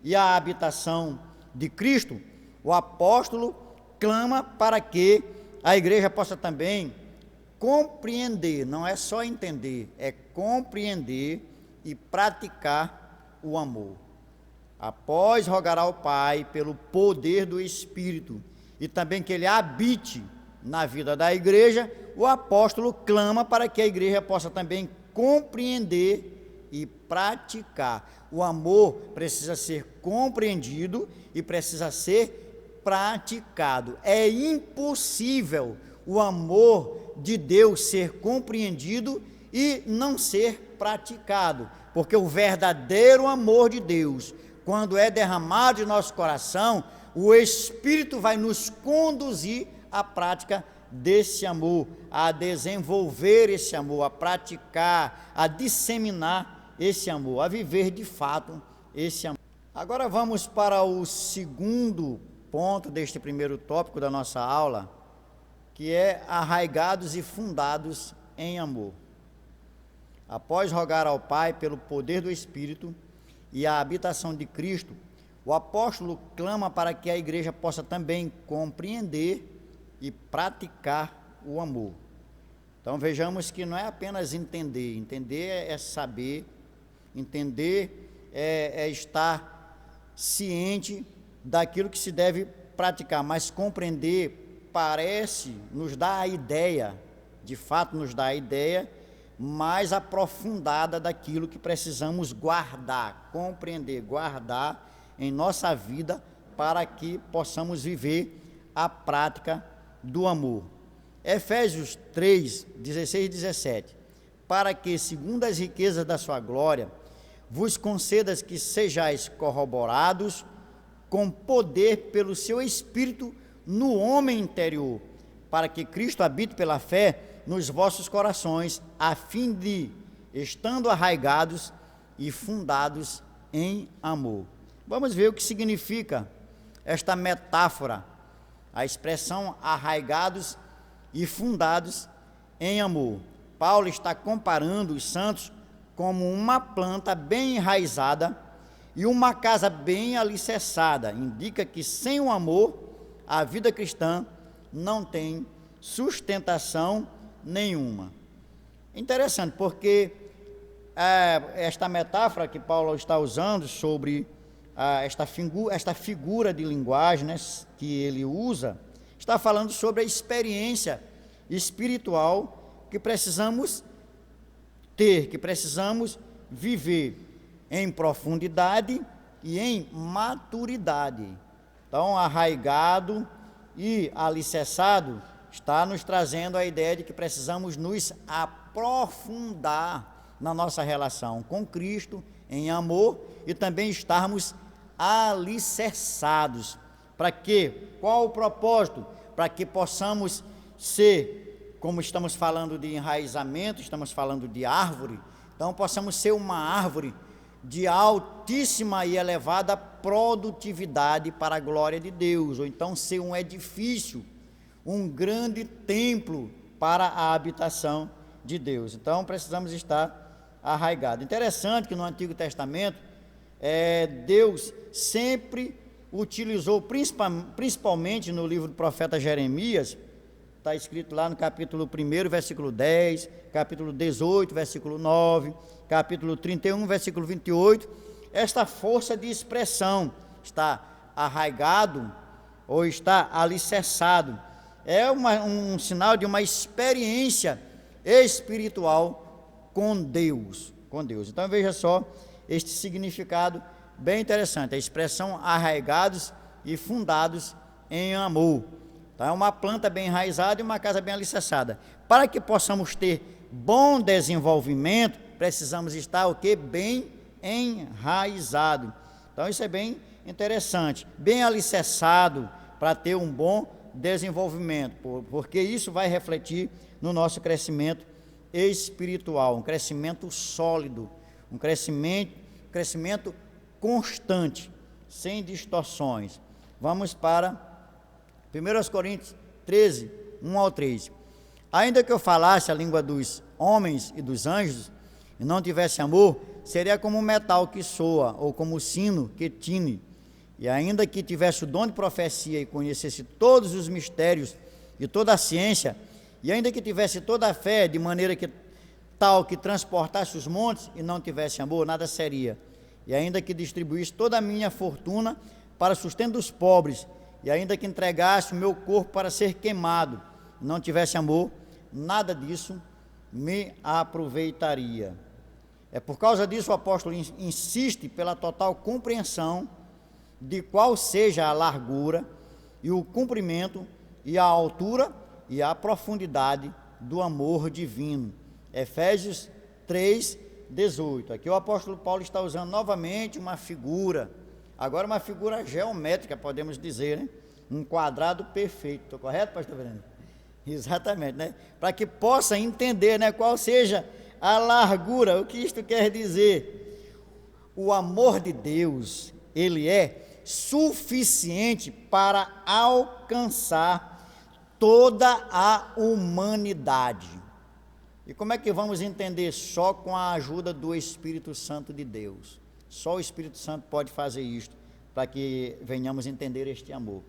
e a habitação de Cristo, o apóstolo clama para que a igreja possa também compreender, não é só entender, é compreender e praticar o amor. Após rogar ao Pai pelo poder do Espírito e também que ele habite na vida da igreja, o apóstolo clama para que a igreja possa também compreender e praticar. O amor precisa ser compreendido e precisa ser praticado. É impossível o amor de Deus ser compreendido e não ser praticado, porque o verdadeiro amor de Deus, quando é derramado em nosso coração, o Espírito vai nos conduzir à prática desse amor, a desenvolver esse amor, a praticar, a disseminar esse amor, a viver de fato esse amor. Agora vamos para o 2º ponto deste primeiro tópico da nossa aula, que é arraigados e fundados em amor. Após rogar ao Pai pelo poder do Espírito e a habitação de Cristo, o apóstolo clama para que a igreja possa também compreender e praticar o amor. Então vejamos que não é apenas entender, entender é saber, entender é estar ciente daquilo que se deve praticar, mas compreender parece nos dar a ideia, de fato nos dá a ideia mais aprofundada daquilo que precisamos guardar, compreender, guardar em nossa vida para que possamos viver a prática do amor. Efésios 3, 16 e 17. Para que, segundo as riquezas da sua glória, vos concedas que sejais corroborados com poder pelo seu Espírito no homem interior, para que Cristo habite pela fé nos vossos corações, a fim de, estando arraigados e fundados em amor. Vamos ver o que significa esta metáfora, a expressão arraigados e fundados em amor. Paulo está comparando os santos como uma planta bem enraizada e uma casa bem alicerçada. Indica que sem o amor, a vida cristã não tem sustentação nenhuma. Interessante, porque esta metáfora que Paulo está usando sobre esta figura de linguagem, né, que ele usa, está falando sobre a experiência espiritual que precisamos ter, que precisamos viver em profundidade e em maturidade. Então, arraigado e alicerçado está nos trazendo a ideia de que precisamos nos aprofundar na nossa relação com Cristo, em amor, e também estarmos alicerçados. Para quê? Qual o propósito? Para que possamos ser, como estamos falando de enraizamento, estamos falando de árvore, então possamos ser uma árvore de altíssima e elevada produtividade para a glória de Deus, ou então ser um edifício, um grande templo para a habitação de Deus. Então precisamos estar arraigados. Interessante que no Antigo Testamento, Deus sempre utilizou, principalmente no livro do profeta Jeremias, está escrito lá no capítulo 1, versículo 10, capítulo 18, versículo 9, capítulo 31, versículo 28, esta força de expressão, está arraigado ou está alicerçado, é um sinal de uma experiência espiritual com Deus. Então veja só este significado bem interessante, a expressão arraigados e fundados em amor. Então, é uma planta bem enraizada e uma casa bem alicerçada. Para que possamos ter bom desenvolvimento, precisamos estar o quê? Bem enraizado. Então isso é bem interessante, bem alicerçado para ter um bom desenvolvimento, porque isso vai refletir no nosso crescimento espiritual, um crescimento sólido, um crescimento constante, sem distorções. Vamos para 1 Coríntios 13, 1 ao 3. Ainda que eu falasse a língua dos homens e dos anjos, e não tivesse amor, seria como um metal que soa, ou como o sino que tine. E ainda que tivesse o dom de profecia e conhecesse todos os mistérios e toda a ciência, e ainda que tivesse toda a fé, de maneira que tal que transportasse os montes e não tivesse amor, nada seria. E ainda que distribuísse toda a minha fortuna para sustento dos pobres, e ainda que entregasse o meu corpo para ser queimado, e não tivesse amor, nada disso me aproveitaria. É por causa disso o apóstolo insiste pela total compreensão de qual seja a largura e o comprimento e a altura e a profundidade do amor divino. Efésios 3, 18. Aqui o apóstolo Paulo está usando novamente uma figura, agora uma figura geométrica, podemos dizer, né? Um quadrado perfeito. Estou correto, pastor Fernando? Exatamente, né? Para que possa entender, né, qual seja a largura, o que isto quer dizer. O amor de Deus, ele é suficiente para alcançar toda a humanidade. E como é que vamos entender? Só com a ajuda do Espírito Santo de Deus. Só o Espírito Santo pode fazer isto, para que venhamos entender este amor.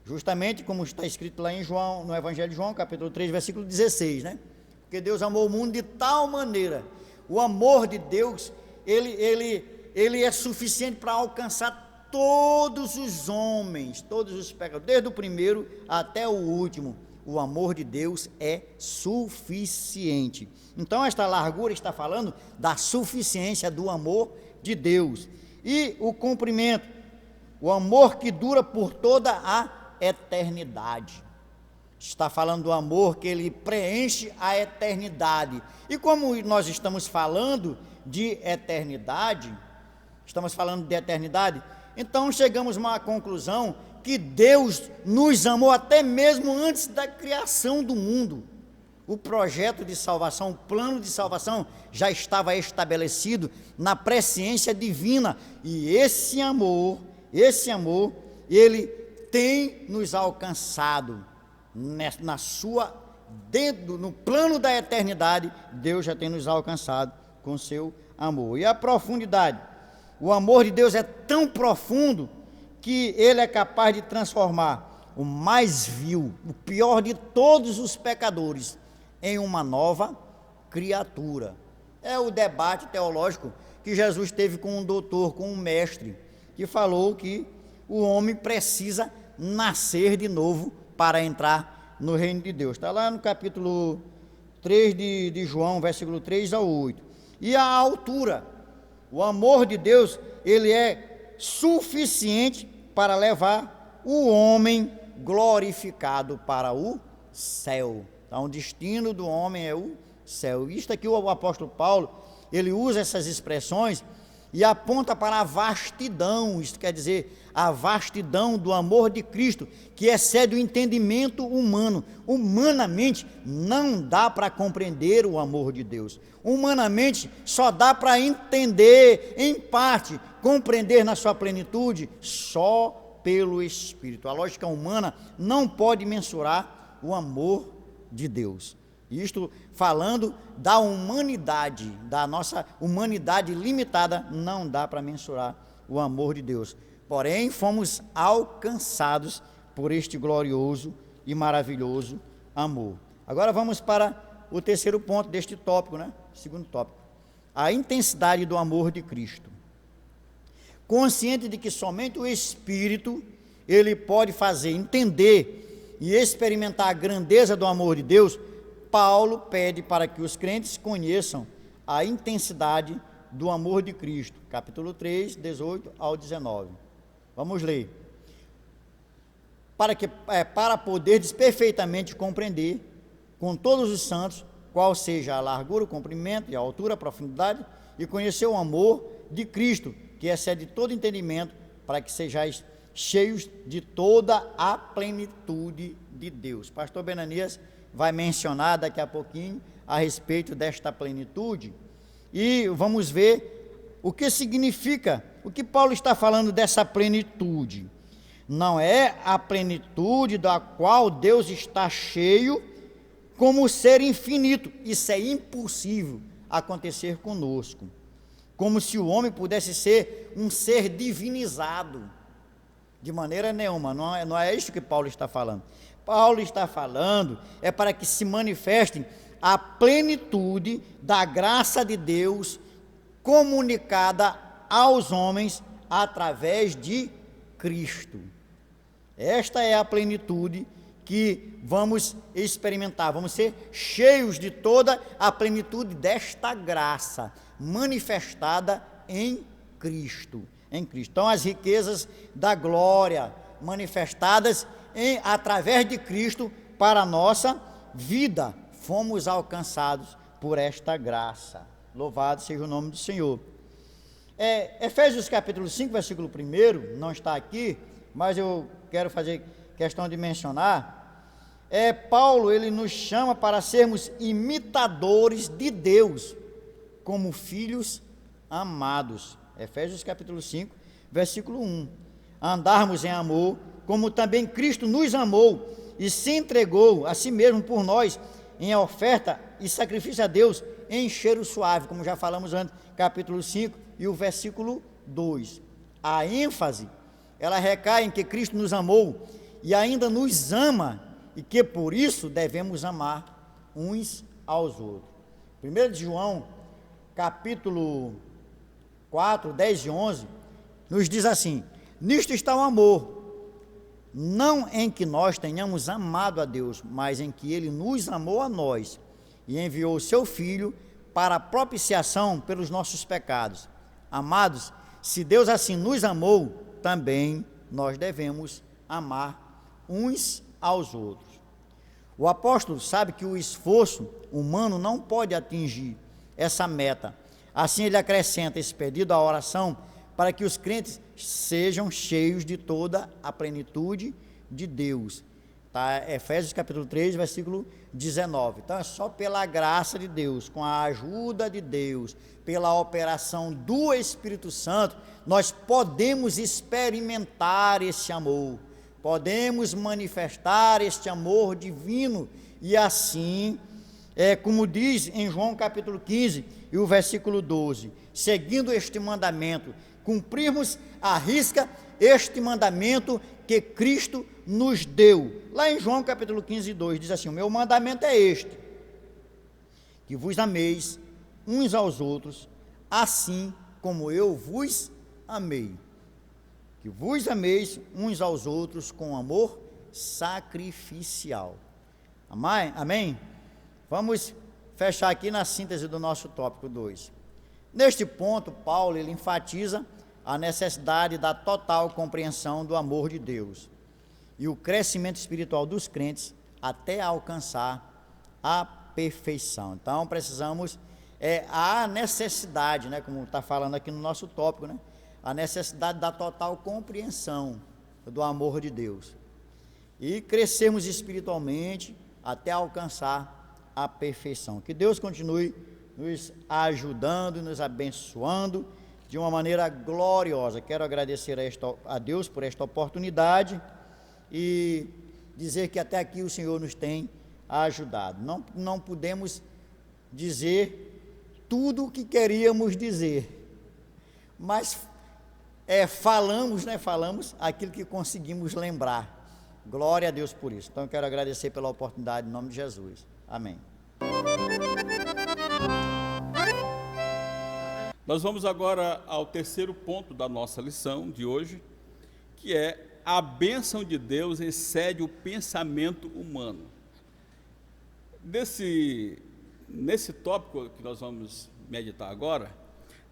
Justamente como está escrito lá em João, no Evangelho de João, capítulo 3, versículo 16, né? Porque Deus amou o mundo de tal maneira. O amor de Deus, ele é suficiente para alcançar todos os homens, todos os pecadores, desde o primeiro até o último. O amor de Deus é suficiente. Então, esta largura está falando da suficiência do amor de Deus. E o comprimento, o amor que dura por toda a eternidade. Está falando do amor que ele preenche a eternidade. E como nós estamos falando de eternidade, então chegamos a uma conclusão que Deus nos amou até mesmo antes da criação do mundo. O projeto de salvação, o plano de salvação já estava estabelecido na presciência divina. E esse amor, ele tem nos alcançado no plano da eternidade. Deus já tem nos alcançado com seu amor. E a profundidade, o amor de Deus é tão profundo que ele é capaz de transformar o mais vil, o pior de todos os pecadores, em uma nova criatura. É o debate teológico que Jesus teve com um doutor, com um mestre, que falou que o homem precisa nascer de novo para entrar no reino de Deus. Está lá no capítulo 3 de João, versículo 3 ao 8. E a altura, o amor de Deus, ele é suficiente para levar o homem glorificado para o céu. Então, o destino do homem é o céu. Isto aqui o apóstolo Paulo, ele usa essas expressões e aponta para a vastidão, isto quer dizer, a vastidão do amor de Cristo, que excede o entendimento humano. Humanamente, não dá para compreender o amor de Deus. Humanamente, só dá para entender, em parte, compreender na sua plenitude, só pelo Espírito. A lógica humana não pode mensurar o amor de Deus. Isto falando da humanidade, da nossa humanidade limitada, não dá para mensurar o amor de Deus. Porém, fomos alcançados por este glorioso e maravilhoso amor. Agora vamos para o terceiro ponto deste tópico, né? Segundo tópico. A intensidade do amor de Cristo. Consciente de que somente o Espírito, ele pode fazer entender e experimentar a grandeza do amor de Deus, Paulo pede para que os crentes conheçam a intensidade do amor de Cristo. Capítulo 3, 18 ao 19. Vamos ler. Para poderes perfeitamente compreender, com todos os santos, qual seja a largura, o comprimento, e a altura, a profundidade, e conhecer o amor de Cristo, que excede todo entendimento, para que sejais cheios de toda a plenitude de Deus. Pastor Benanias vai mencionar daqui a pouquinho a respeito desta plenitude, e vamos ver o que significa, o que Paulo está falando dessa plenitude. Não é a plenitude da qual Deus está cheio como ser infinito. Isso é impossível acontecer conosco. Como se o homem pudesse ser um ser divinizado. De maneira nenhuma, não é isso que Paulo está falando. Paulo está falando é para que se manifestem a plenitude da graça de Deus comunicada aos homens através de Cristo. Esta é a plenitude que vamos experimentar, vamos ser cheios de toda a plenitude desta graça manifestada em Cristo. Então, as riquezas da glória manifestadas através de Cristo para a nossa vida, fomos alcançados por esta graça. Louvado seja o nome do Senhor. Efésios capítulo 5, versículo 1, não está aqui, mas eu quero fazer questão de mencionar. Paulo, ele nos chama para sermos imitadores de Deus, como filhos amados. Efésios capítulo 5, versículo 1. Andarmos em amor, como também Cristo nos amou e se entregou a si mesmo por nós, em oferta e sacrifício a Deus, em cheiro suave, como já falamos antes, capítulo 5 e o versículo 2. A ênfase, ela recai em que Cristo nos amou e ainda nos ama, e que por isso devemos amar uns aos outros. 1 de João, capítulo 4, 10 e 11, nos diz assim: nisto está o amor, não em que nós tenhamos amado a Deus, mas em que Ele nos amou a nós, e enviou o seu Filho para a propiciação pelos nossos pecados. Amados, se Deus assim nos amou, também nós devemos amar uns aos outros. O apóstolo sabe que o esforço humano não pode atingir essa meta. Assim ele acrescenta esse pedido à oração para que os crentes sejam cheios de toda a plenitude de Deus. Tá? Efésios capítulo 3, versículo 19. Então é só pela graça de Deus, com a ajuda de Deus, pela operação do Espírito Santo, nós podemos experimentar esse amor, podemos manifestar este amor divino, e assim, como diz em João capítulo 15 e o versículo 12, seguindo este mandamento, cumprirmos à risca este mandamento que Cristo nos deu. Lá em João capítulo 15, 2, diz assim: o meu mandamento é este, que vos ameis uns aos outros, assim como eu vos amei. Que vos ameis uns aos outros com amor sacrificial. Amém? Amém? Vamos fechar aqui na síntese do nosso tópico 2. Neste ponto, Paulo ele enfatiza a necessidade da total compreensão do amor de Deus e o crescimento espiritual dos crentes até alcançar a perfeição. Então, precisamos, a necessidade, né, como está falando aqui no nosso tópico, né, a necessidade da total compreensão do amor de Deus e crescermos espiritualmente até alcançar a perfeição. Que Deus continue nos ajudando e nos abençoando de uma maneira gloriosa. Quero agradecer a Deus por esta oportunidade e dizer que até aqui o Senhor nos tem ajudado. Não podemos dizer tudo o que queríamos dizer, mas falamos aquilo que conseguimos lembrar. Glória a Deus por isso. Então eu quero agradecer pela oportunidade em nome de Jesus. Amém. Nós vamos agora ao terceiro ponto da nossa lição de hoje, que é: a bênção de Deus excede o pensamento humano. Nesse tópico que nós vamos meditar agora,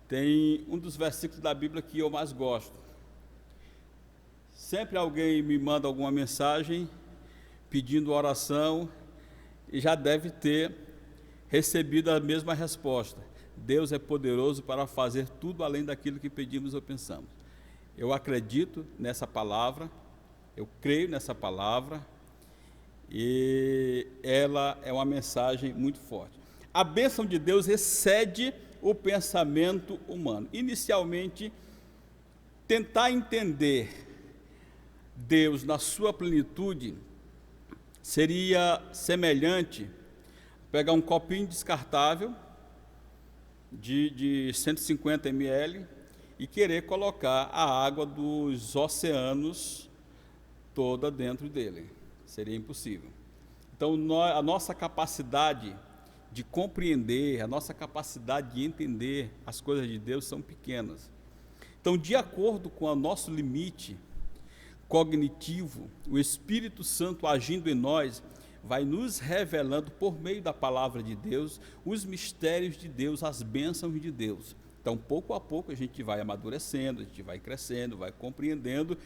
tem um dos versículos da Bíblia que eu mais gosto. Sempre alguém me manda alguma mensagem pedindo oração e já deve ter recebido a mesma resposta: Deus é poderoso para fazer tudo além daquilo que pedimos ou pensamos. Eu acredito nessa palavra, eu creio nessa palavra, e ela é uma mensagem muito forte. A bênção de Deus excede o pensamento humano. Inicialmente, tentar entender Deus na sua plenitude seria semelhante a pegar um copinho descartável de 150 ml e querer colocar a água dos oceanos toda dentro dele. Seria impossível. Então, a nossa capacidade de compreender, a nossa capacidade de entender as coisas de Deus são pequenas. Então, de acordo com o nosso limite cognitivo, o Espírito Santo agindo em nós vai nos revelando por meio da palavra de Deus os mistérios de Deus, as bênçãos de Deus. Então, pouco a pouco a gente vai amadurecendo, a gente vai crescendo, vai compreendendo.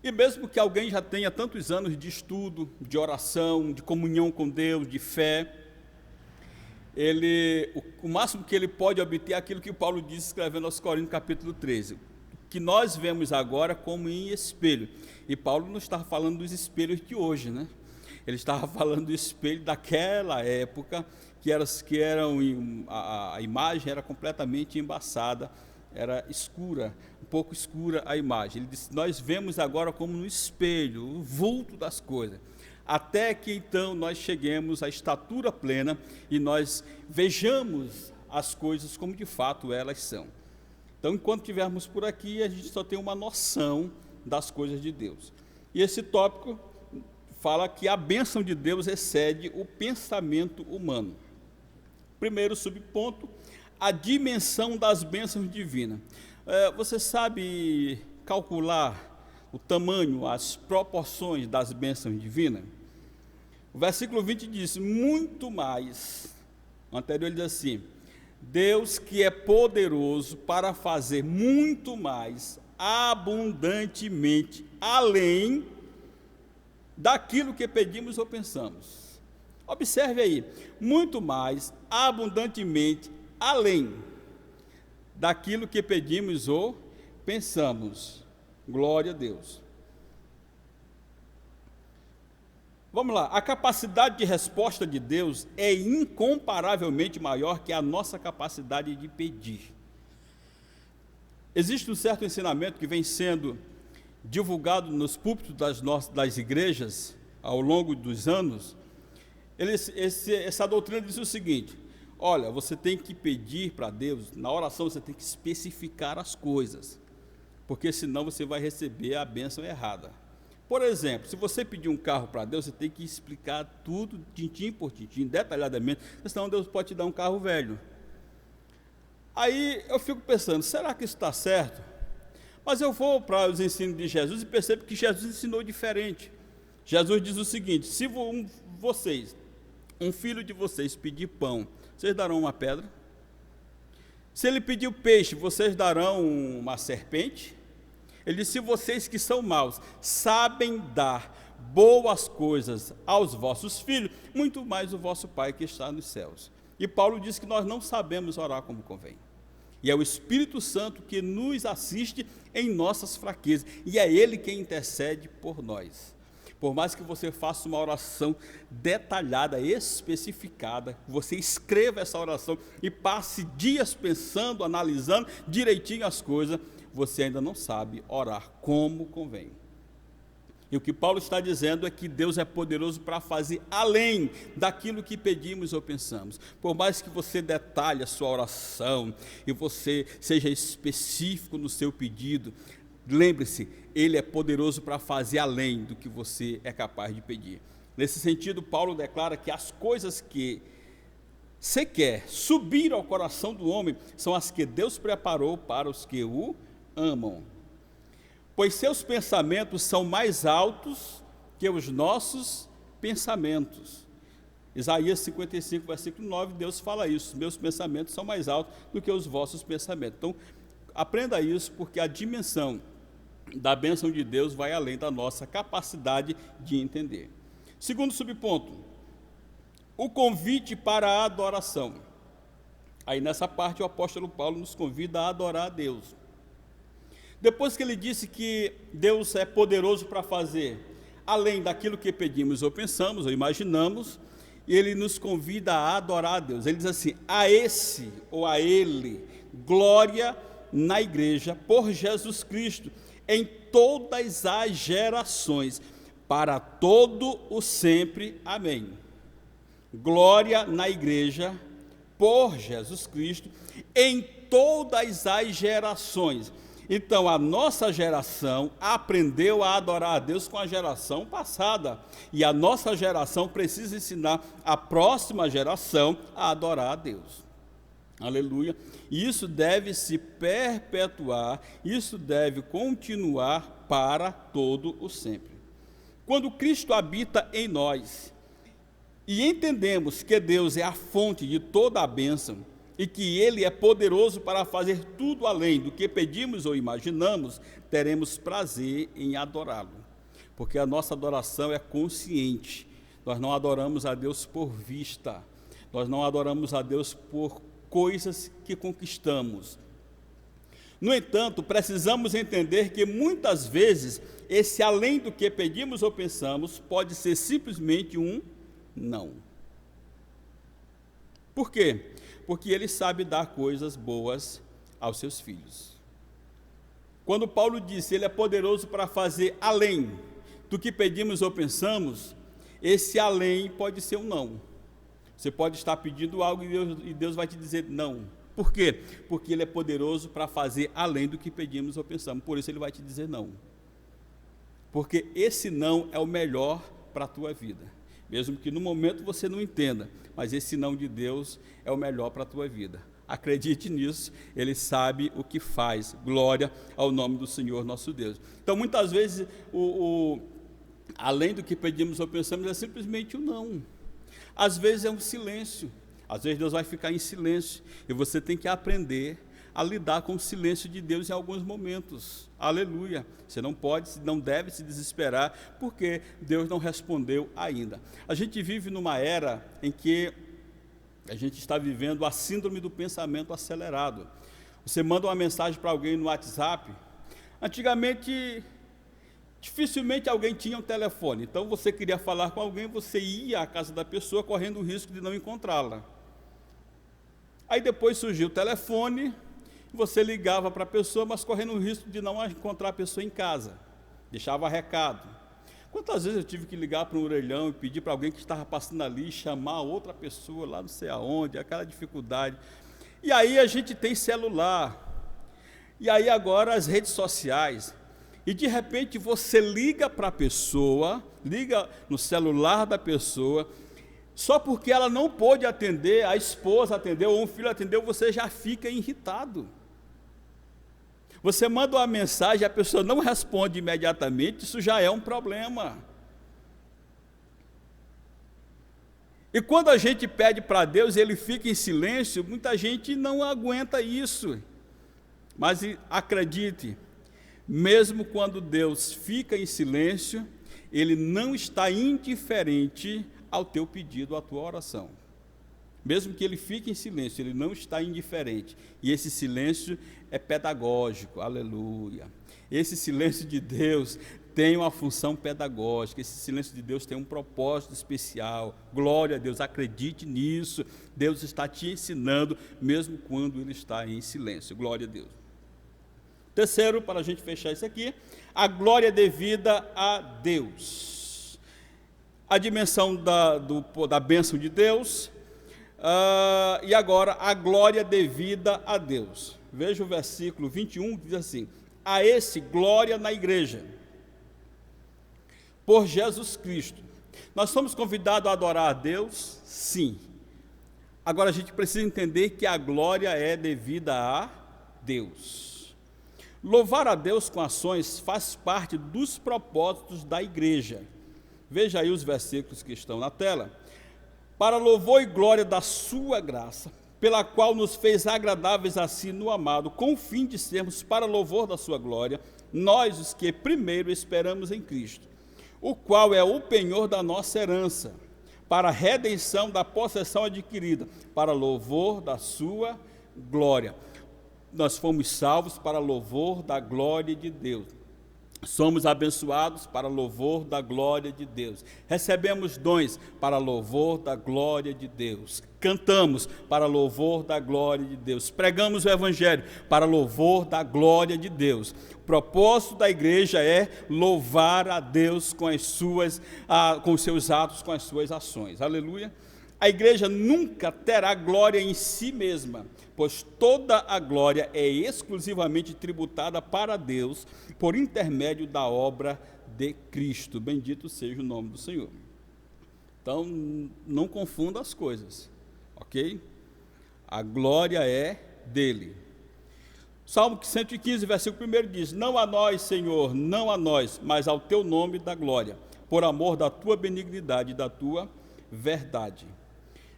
E mesmo que alguém já tenha tantos anos de estudo, de oração, de comunhão com Deus, de fé, o máximo que ele pode obter é aquilo que Paulo diz escrevendo aos Coríntios capítulo 13, que nós vemos agora como em espelho. E Paulo não está falando dos espelhos de hoje, né? Ele estava falando do espelho daquela época, a imagem era completamente embaçada, era escura, um pouco escura a imagem. Ele disse: nós vemos agora como no espelho, o vulto das coisas, até que então nós cheguemos à estatura plena e nós vejamos as coisas como de fato elas são. Então, enquanto estivermos por aqui, a gente só tem uma noção das coisas de Deus. E esse tópico fala que a bênção de Deus excede o pensamento humano. Primeiro subponto, a dimensão das bênçãos divinas. Você sabe calcular o tamanho, as proporções das bênçãos divinas? O versículo 20 diz, muito mais. O anterior ele diz assim, Deus que é poderoso para fazer muito mais, abundantemente, além daquilo que pedimos ou pensamos. Observe aí, muito mais, abundantemente, além daquilo que pedimos ou pensamos. Glória a Deus. Vamos lá, a capacidade de resposta de Deus é incomparavelmente maior que a nossa capacidade de pedir. Existe um certo ensinamento que vem sendo divulgado nos púlpitos das igrejas ao longo dos anos. Essa doutrina diz o seguinte, olha, você tem que pedir para Deus, na oração você tem que especificar as coisas, porque senão você vai receber a bênção errada. Por exemplo, se você pedir um carro para Deus, você tem que explicar tudo, tintim por tintim, detalhadamente, senão Deus pode te dar um carro velho. Aí eu fico pensando, será que isso está certo? Mas eu vou para os ensinos de Jesus e percebo que Jesus ensinou diferente. Jesus diz o seguinte, se um filho de vocês pedir pão, vocês darão uma pedra? Se ele pedir peixe, vocês darão uma serpente? Ele diz, se vocês que são maus sabem dar boas coisas aos vossos filhos, muito mais o vosso Pai que está nos céus. E Paulo diz que nós não sabemos orar como convém. E é o Espírito Santo que nos assiste em nossas fraquezas. E é Ele quem intercede por nós. Por mais que você faça uma oração detalhada, especificada, você escreva essa oração e passe dias pensando, analisando direitinho as coisas, você ainda não sabe orar como convém. E o que Paulo está dizendo é que Deus é poderoso para fazer além daquilo que pedimos ou pensamos. Por mais que você detalhe a sua oração e você seja específico no seu pedido, lembre-se, Ele é poderoso para fazer além do que você é capaz de pedir. Nesse sentido, Paulo declara que as coisas que você quer subir ao coração do homem são as que Deus preparou para os que o amam. Pois seus pensamentos são mais altos que os nossos pensamentos. Isaías 55, versículo 9, Deus fala isso, meus pensamentos são mais altos do que os vossos pensamentos. Então, aprenda isso, porque a dimensão da bênção de Deus vai além da nossa capacidade de entender. Segundo subponto, o convite para a adoração. Aí nessa parte o apóstolo Paulo nos convida a adorar a Deus. Depois que ele disse que Deus é poderoso para fazer além daquilo que pedimos ou pensamos ou imaginamos, ele nos convida a adorar a Deus. Ele diz assim, a esse ou a ele, glória na igreja por Jesus Cristo, em todas as gerações, para todo o sempre. Amém. Glória na igreja por Jesus Cristo, em todas as gerações. Então, a nossa geração aprendeu a adorar a Deus com a geração passada. E a nossa geração precisa ensinar a próxima geração a adorar a Deus. Aleluia. E isso deve se perpetuar, isso deve continuar para todo o sempre. Quando Cristo habita em nós, e entendemos que Deus é a fonte de toda a bênção, e que Ele é poderoso para fazer tudo além do que pedimos ou imaginamos, teremos prazer em adorá-lo, porque a nossa adoração é consciente. Nós não adoramos a Deus por vista, nós não adoramos a Deus por coisas que conquistamos. No entanto, precisamos entender que muitas vezes esse além do que pedimos ou pensamos pode ser simplesmente um não. Por quê? Porque Ele sabe dar coisas boas aos seus filhos. Quando Paulo disse, Ele é poderoso para fazer além do que pedimos ou pensamos, esse além pode ser um não. Você pode estar pedindo algo e Deus vai te dizer não. Por quê? Porque Ele é poderoso para fazer além do que pedimos ou pensamos. Por isso Ele vai te dizer não. Porque esse não é o melhor para a tua vida. Mesmo que no momento você não entenda, mas esse não de Deus é o melhor para a tua vida. Acredite nisso, Ele sabe o que faz. Glória ao nome do Senhor nosso Deus. Então, muitas vezes, além do que pedimos ou pensamos, é simplesmente o não. Às vezes é um silêncio. Às vezes Deus vai ficar em silêncio. E você tem que aprender a lidar com o silêncio de Deus em alguns momentos. Aleluia. Você não deve se desesperar, porque Deus não respondeu ainda. A gente vive numa era em que a gente está vivendo a síndrome do pensamento acelerado. Você manda uma mensagem para alguém no WhatsApp. Antigamente, dificilmente alguém tinha um telefone. Então, você queria falar com alguém, você ia à casa da pessoa correndo o risco de não encontrá-la. Aí depois surgiu o telefone, você ligava para a pessoa, mas correndo o risco de não encontrar a pessoa em casa. Deixava recado. Quantas vezes eu tive que ligar para um orelhão e pedir para alguém que estava passando ali e chamar outra pessoa lá não sei aonde, aquela dificuldade. E aí a gente tem celular, e aí agora as redes sociais, e de repente você liga para a pessoa, liga no celular da pessoa, só porque ela não pôde atender, a esposa atendeu ou um filho atendeu, você já fica irritado. Você manda uma mensagem e a pessoa não responde imediatamente, isso já é um problema. E quando a gente pede para Deus e Ele fica em silêncio, muita gente não aguenta isso. Mas acredite, mesmo quando Deus fica em silêncio, Ele não está indiferente ao teu pedido, à tua oração. Mesmo que Ele fique em silêncio, Ele não está indiferente. E esse silêncio é pedagógico, aleluia. Esse silêncio de Deus tem uma função pedagógica, esse silêncio de Deus tem um propósito especial. Glória a Deus, acredite nisso. Deus está te ensinando, mesmo quando Ele está em silêncio. Glória a Deus. Terceiro, para a gente fechar isso aqui, a glória devida a Deus. A dimensão da bênção de Deus. E agora, a glória devida a Deus. Veja o versículo 21, que diz assim: a esse glória na igreja, por Jesus Cristo. Nós somos convidados a adorar a Deus? Sim. Agora a gente precisa entender que a glória é devida a Deus. Louvar a Deus com ações faz parte dos propósitos da igreja. Veja aí os versículos que estão na tela. Para louvor e glória da sua graça, pela qual nos fez agradáveis a si no amado, com o fim de sermos para louvor da sua glória, nós os que primeiro esperamos em Cristo, o qual é o penhor da nossa herança, para a redenção da possessão adquirida, para louvor da sua glória. Nós fomos salvos para louvor da glória de Deus. Somos abençoados para louvor da glória de Deus. Recebemos dons para louvor da glória de Deus. Cantamos para louvor da glória de Deus. Pregamos o Evangelho para louvor da glória de Deus. O propósito da igreja é louvar a Deus com os seus atos, com as suas ações. Aleluia. A igreja nunca terá glória em si mesma, pois toda a glória é exclusivamente tributada para Deus por intermédio da obra de Cristo. Bendito seja o nome do Senhor. Então, não confunda as coisas, ok? A glória é dele. Salmo 115, versículo 1 diz: não a nós, Senhor, não a nós, mas ao teu nome da glória, por amor da tua benignidade e da tua verdade.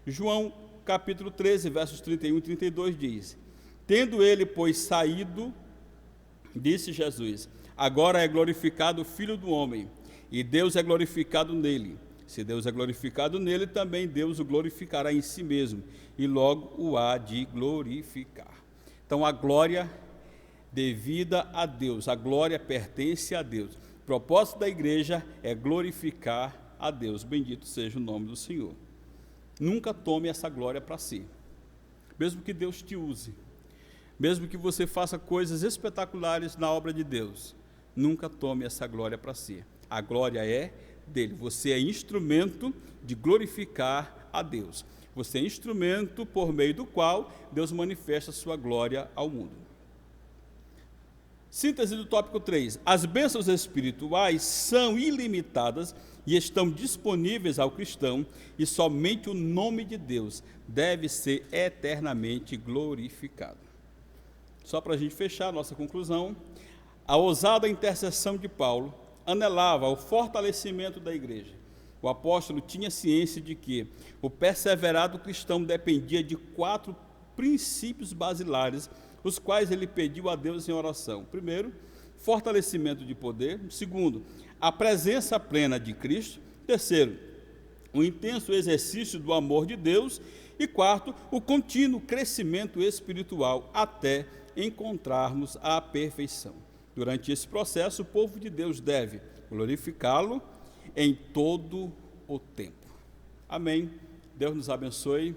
João capítulo 13, versos 31 e 32 diz: tendo ele, pois, saído, disse Jesus: agora é glorificado o Filho do Homem, e Deus é glorificado nele. Se Deus é glorificado nele, também Deus o glorificará em si mesmo, e logo o há de glorificar. Então, a glória devida a Deus, a glória pertence a Deus. O propósito da igreja é glorificar a Deus. Bendito seja o nome do Senhor. Nunca tome essa glória para si. Mesmo que Deus te use, mesmo que você faça coisas espetaculares na obra de Deus, nunca tome essa glória para si. A glória é dele. Você é instrumento de glorificar a Deus. Você é instrumento por meio do qual Deus manifesta a sua glória ao mundo. Síntese do tópico 3. As bênçãos espirituais são ilimitadas e estão disponíveis ao cristão, e somente o nome de Deus deve ser eternamente glorificado. Só para a gente fechar a nossa conclusão, a ousada intercessão de Paulo anelava o fortalecimento da igreja. O apóstolo tinha ciência de que o perseverado cristão dependia de 4 princípios basilares, os quais ele pediu a Deus em oração. Primeiro, fortalecimento de poder. Segundo, a presença plena de Cristo. Terceiro, o intenso exercício do amor de Deus. E quarto, o contínuo crescimento espiritual até encontrarmos a perfeição. Durante esse processo, o povo de Deus deve glorificá-lo em todo o tempo. Amém. Deus nos abençoe,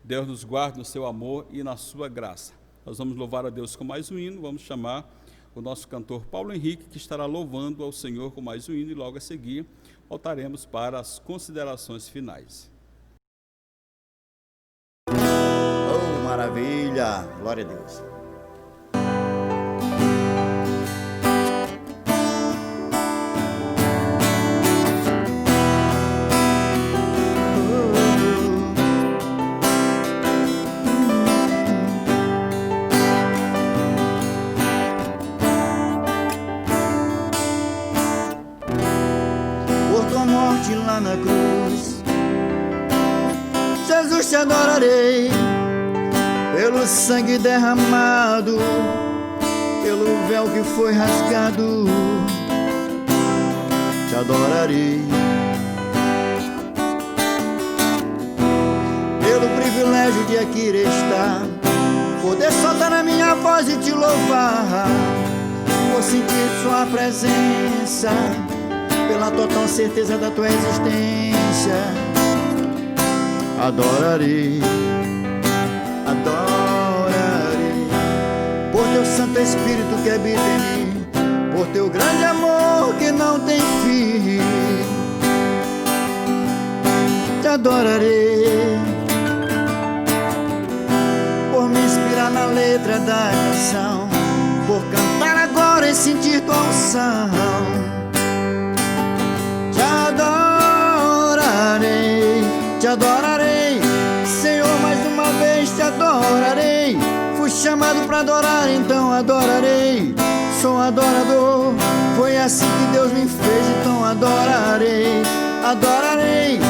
Deus nos guarde no seu amor e na sua graça. Nós vamos louvar a Deus com mais um hino, vamos chamar o nosso cantor Paulo Henrique, que estará louvando ao Senhor com mais um hino, e logo a seguir voltaremos para as considerações finais. Oh, maravilha! Glória a Deus! Lá na cruz, Jesus, te adorarei, pelo sangue derramado, pelo véu que foi rasgado, te adorarei, pelo privilégio de aqui estar, poder soltar a minha voz e te louvar, por sentir sua presença, pela total certeza da tua existência. Adorarei, adorarei, por teu Santo Espírito que habita em mim, por teu grande amor que não tem fim. Te adorarei, por me inspirar na letra da canção, por cantar agora e sentir tua unção. Te adorarei, Senhor, mais uma vez te adorarei. Fui chamado para adorar, então adorarei. Sou adorador, foi assim que Deus me fez, então adorarei. Adorarei,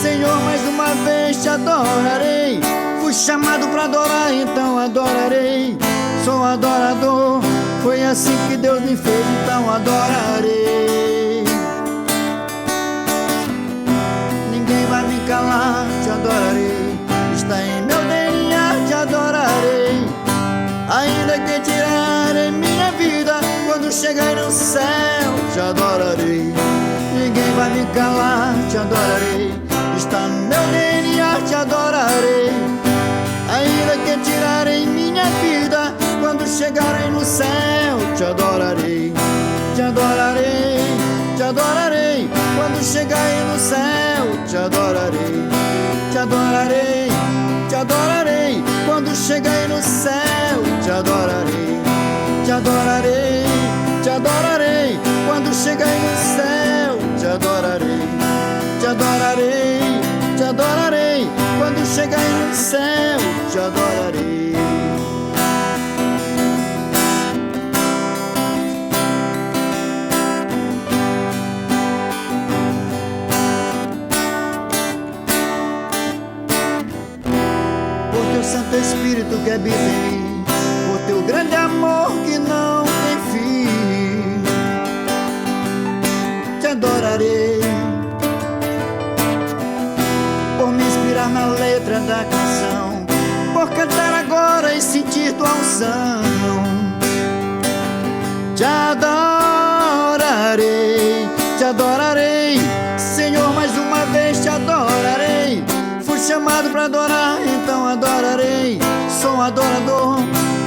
Senhor, mais uma vez te adorarei. Fui chamado para adorar, então adorarei. Sou adorador, foi assim que Deus me fez, então adorarei. Vai me calar, te adorarei. Está em meu DNA, te adorarei. Ainda que tirarem minha vida, quando chegar no céu, te adorarei. Ninguém vai me calar, te adorarei. Está no meu DNA, te adorarei. Ainda que tirarem minha vida, quando chegarem no céu, te adorarei. Te adorarei, te adorarei. Quando chegarem no céu, te adorarei. Te adorarei, te adorarei. Quando chegarem no céu, te adorarei. Te adorarei, te adorarei. Quando chegarem no céu, te adorarei. Te adorarei, te adorarei. Quando chegarem no céu, te adorarei. Santo Espírito que habita em mim, por teu grande amor que não tem fim, te adorarei, por me inspirar na letra da canção, por cantar agora e sentir tua unção. Te adorarei, Senhor, mais uma vez te adorarei. Fui chamado para adorar, então adorarei. Sou adorador,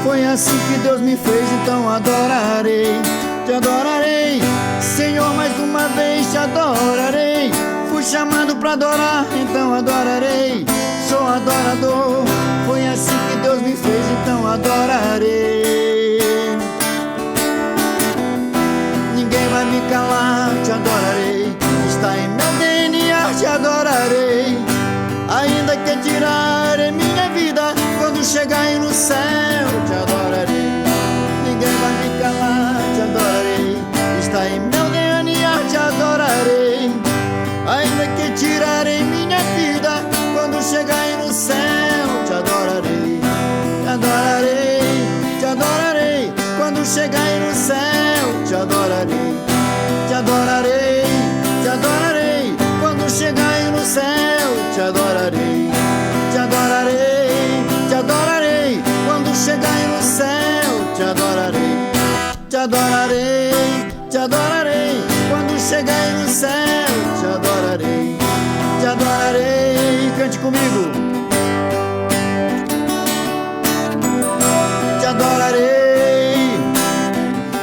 foi assim que Deus me fez, então adorarei. Te adorarei, Senhor, mais uma vez te adorarei. Fui chamado para adorar, então adorarei. sou adorador. Foi assim que Deus me fez, então adorarei. Ninguém vai me calar, te adorarei. Está em meu DNA, te adorarei. Ainda que tirarem minha vida, quando chegar aí no céu, te adorarei. Ninguém vai me calar, te adorarei. Está em meu DNA, te adorarei. Ainda que tirarem minha vida, quando chegar aí no céu, te adorarei. Te adorarei, te adorarei. Quando chegar aí no céu, te adorarei. Te adorarei, te adorarei. Quando chegar aí no céu, te adorarei. Te adorarei, te adorarei. Quando chegar aí no céu, te adorarei. Te adorarei, te adorarei. Quando chegar aí no céu, te adorarei. Te adorarei, cante comigo. Te adorarei.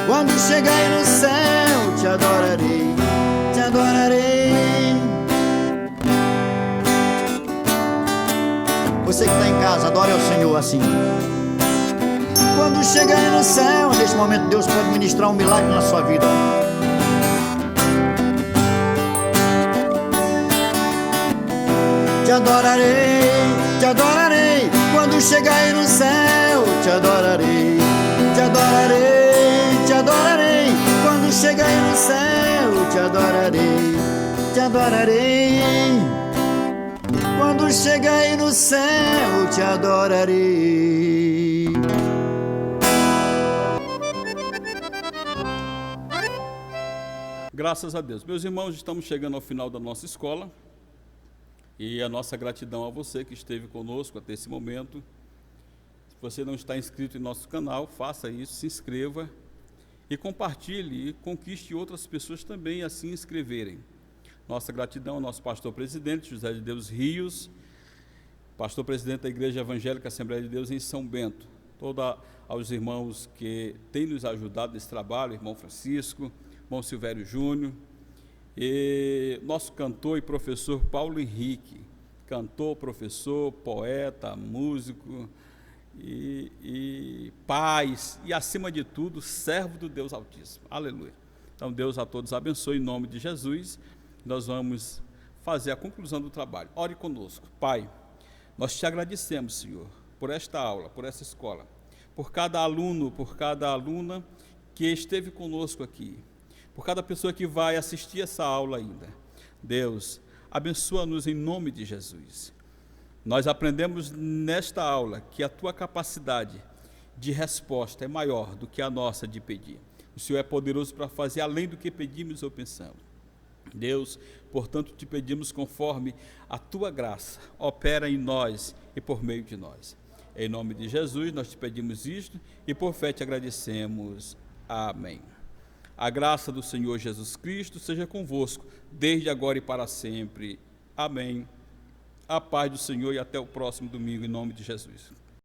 Quando chegar aí no céu, te adorarei. Te adorarei. Você que está em casa, adore ao Senhor assim. Quando chegar aí no céu, nesse momento Deus pode ministrar um milagre na sua vida. Te adorarei, te adorarei. Quando chegar aí no céu, te adorarei. Te adorarei, te adorarei. Quando chegar aí no céu, te adorarei. Te adorarei. Quando chegar aí no céu, te adorarei. Graças a Deus. Meus irmãos, estamos chegando ao final da nossa escola e a nossa gratidão a você que esteve conosco até esse momento. Se você não está inscrito em nosso canal, faça isso, se inscreva e compartilhe e conquiste outras pessoas também a se inscreverem. Nossa gratidão ao nosso pastor-presidente, José de Deus Rios, pastor-presidente da Igreja Evangélica Assembleia de Deus em São Bento. Aos irmãos que têm nos ajudado nesse trabalho, irmão Francisco, irmão Silvério Júnior, e nosso cantor e professor Paulo Henrique, cantor, professor, poeta, músico, e paz, e acima de tudo, servo do Deus Altíssimo. Aleluia. Então Deus a todos abençoe em nome de Jesus. Nós vamos fazer a conclusão do trabalho. Ore conosco. Pai, nós te agradecemos, Senhor, por esta aula, por essa escola, por cada aluno, por cada aluna que esteve conosco aqui, por cada pessoa que vai assistir essa aula ainda. Deus, abençoa-nos em nome de Jesus. Nós aprendemos nesta aula que a tua capacidade de resposta é maior do que a nossa de pedir. O Senhor é poderoso para fazer além do que pedimos ou pensamos. Deus, portanto, te pedimos conforme a tua graça, opera em nós e por meio de nós. Em nome de Jesus, nós te pedimos isto e por fé te agradecemos. Amém. A graça do Senhor Jesus Cristo seja convosco, desde agora e para sempre. Amém. A paz do Senhor e até o próximo domingo, em nome de Jesus.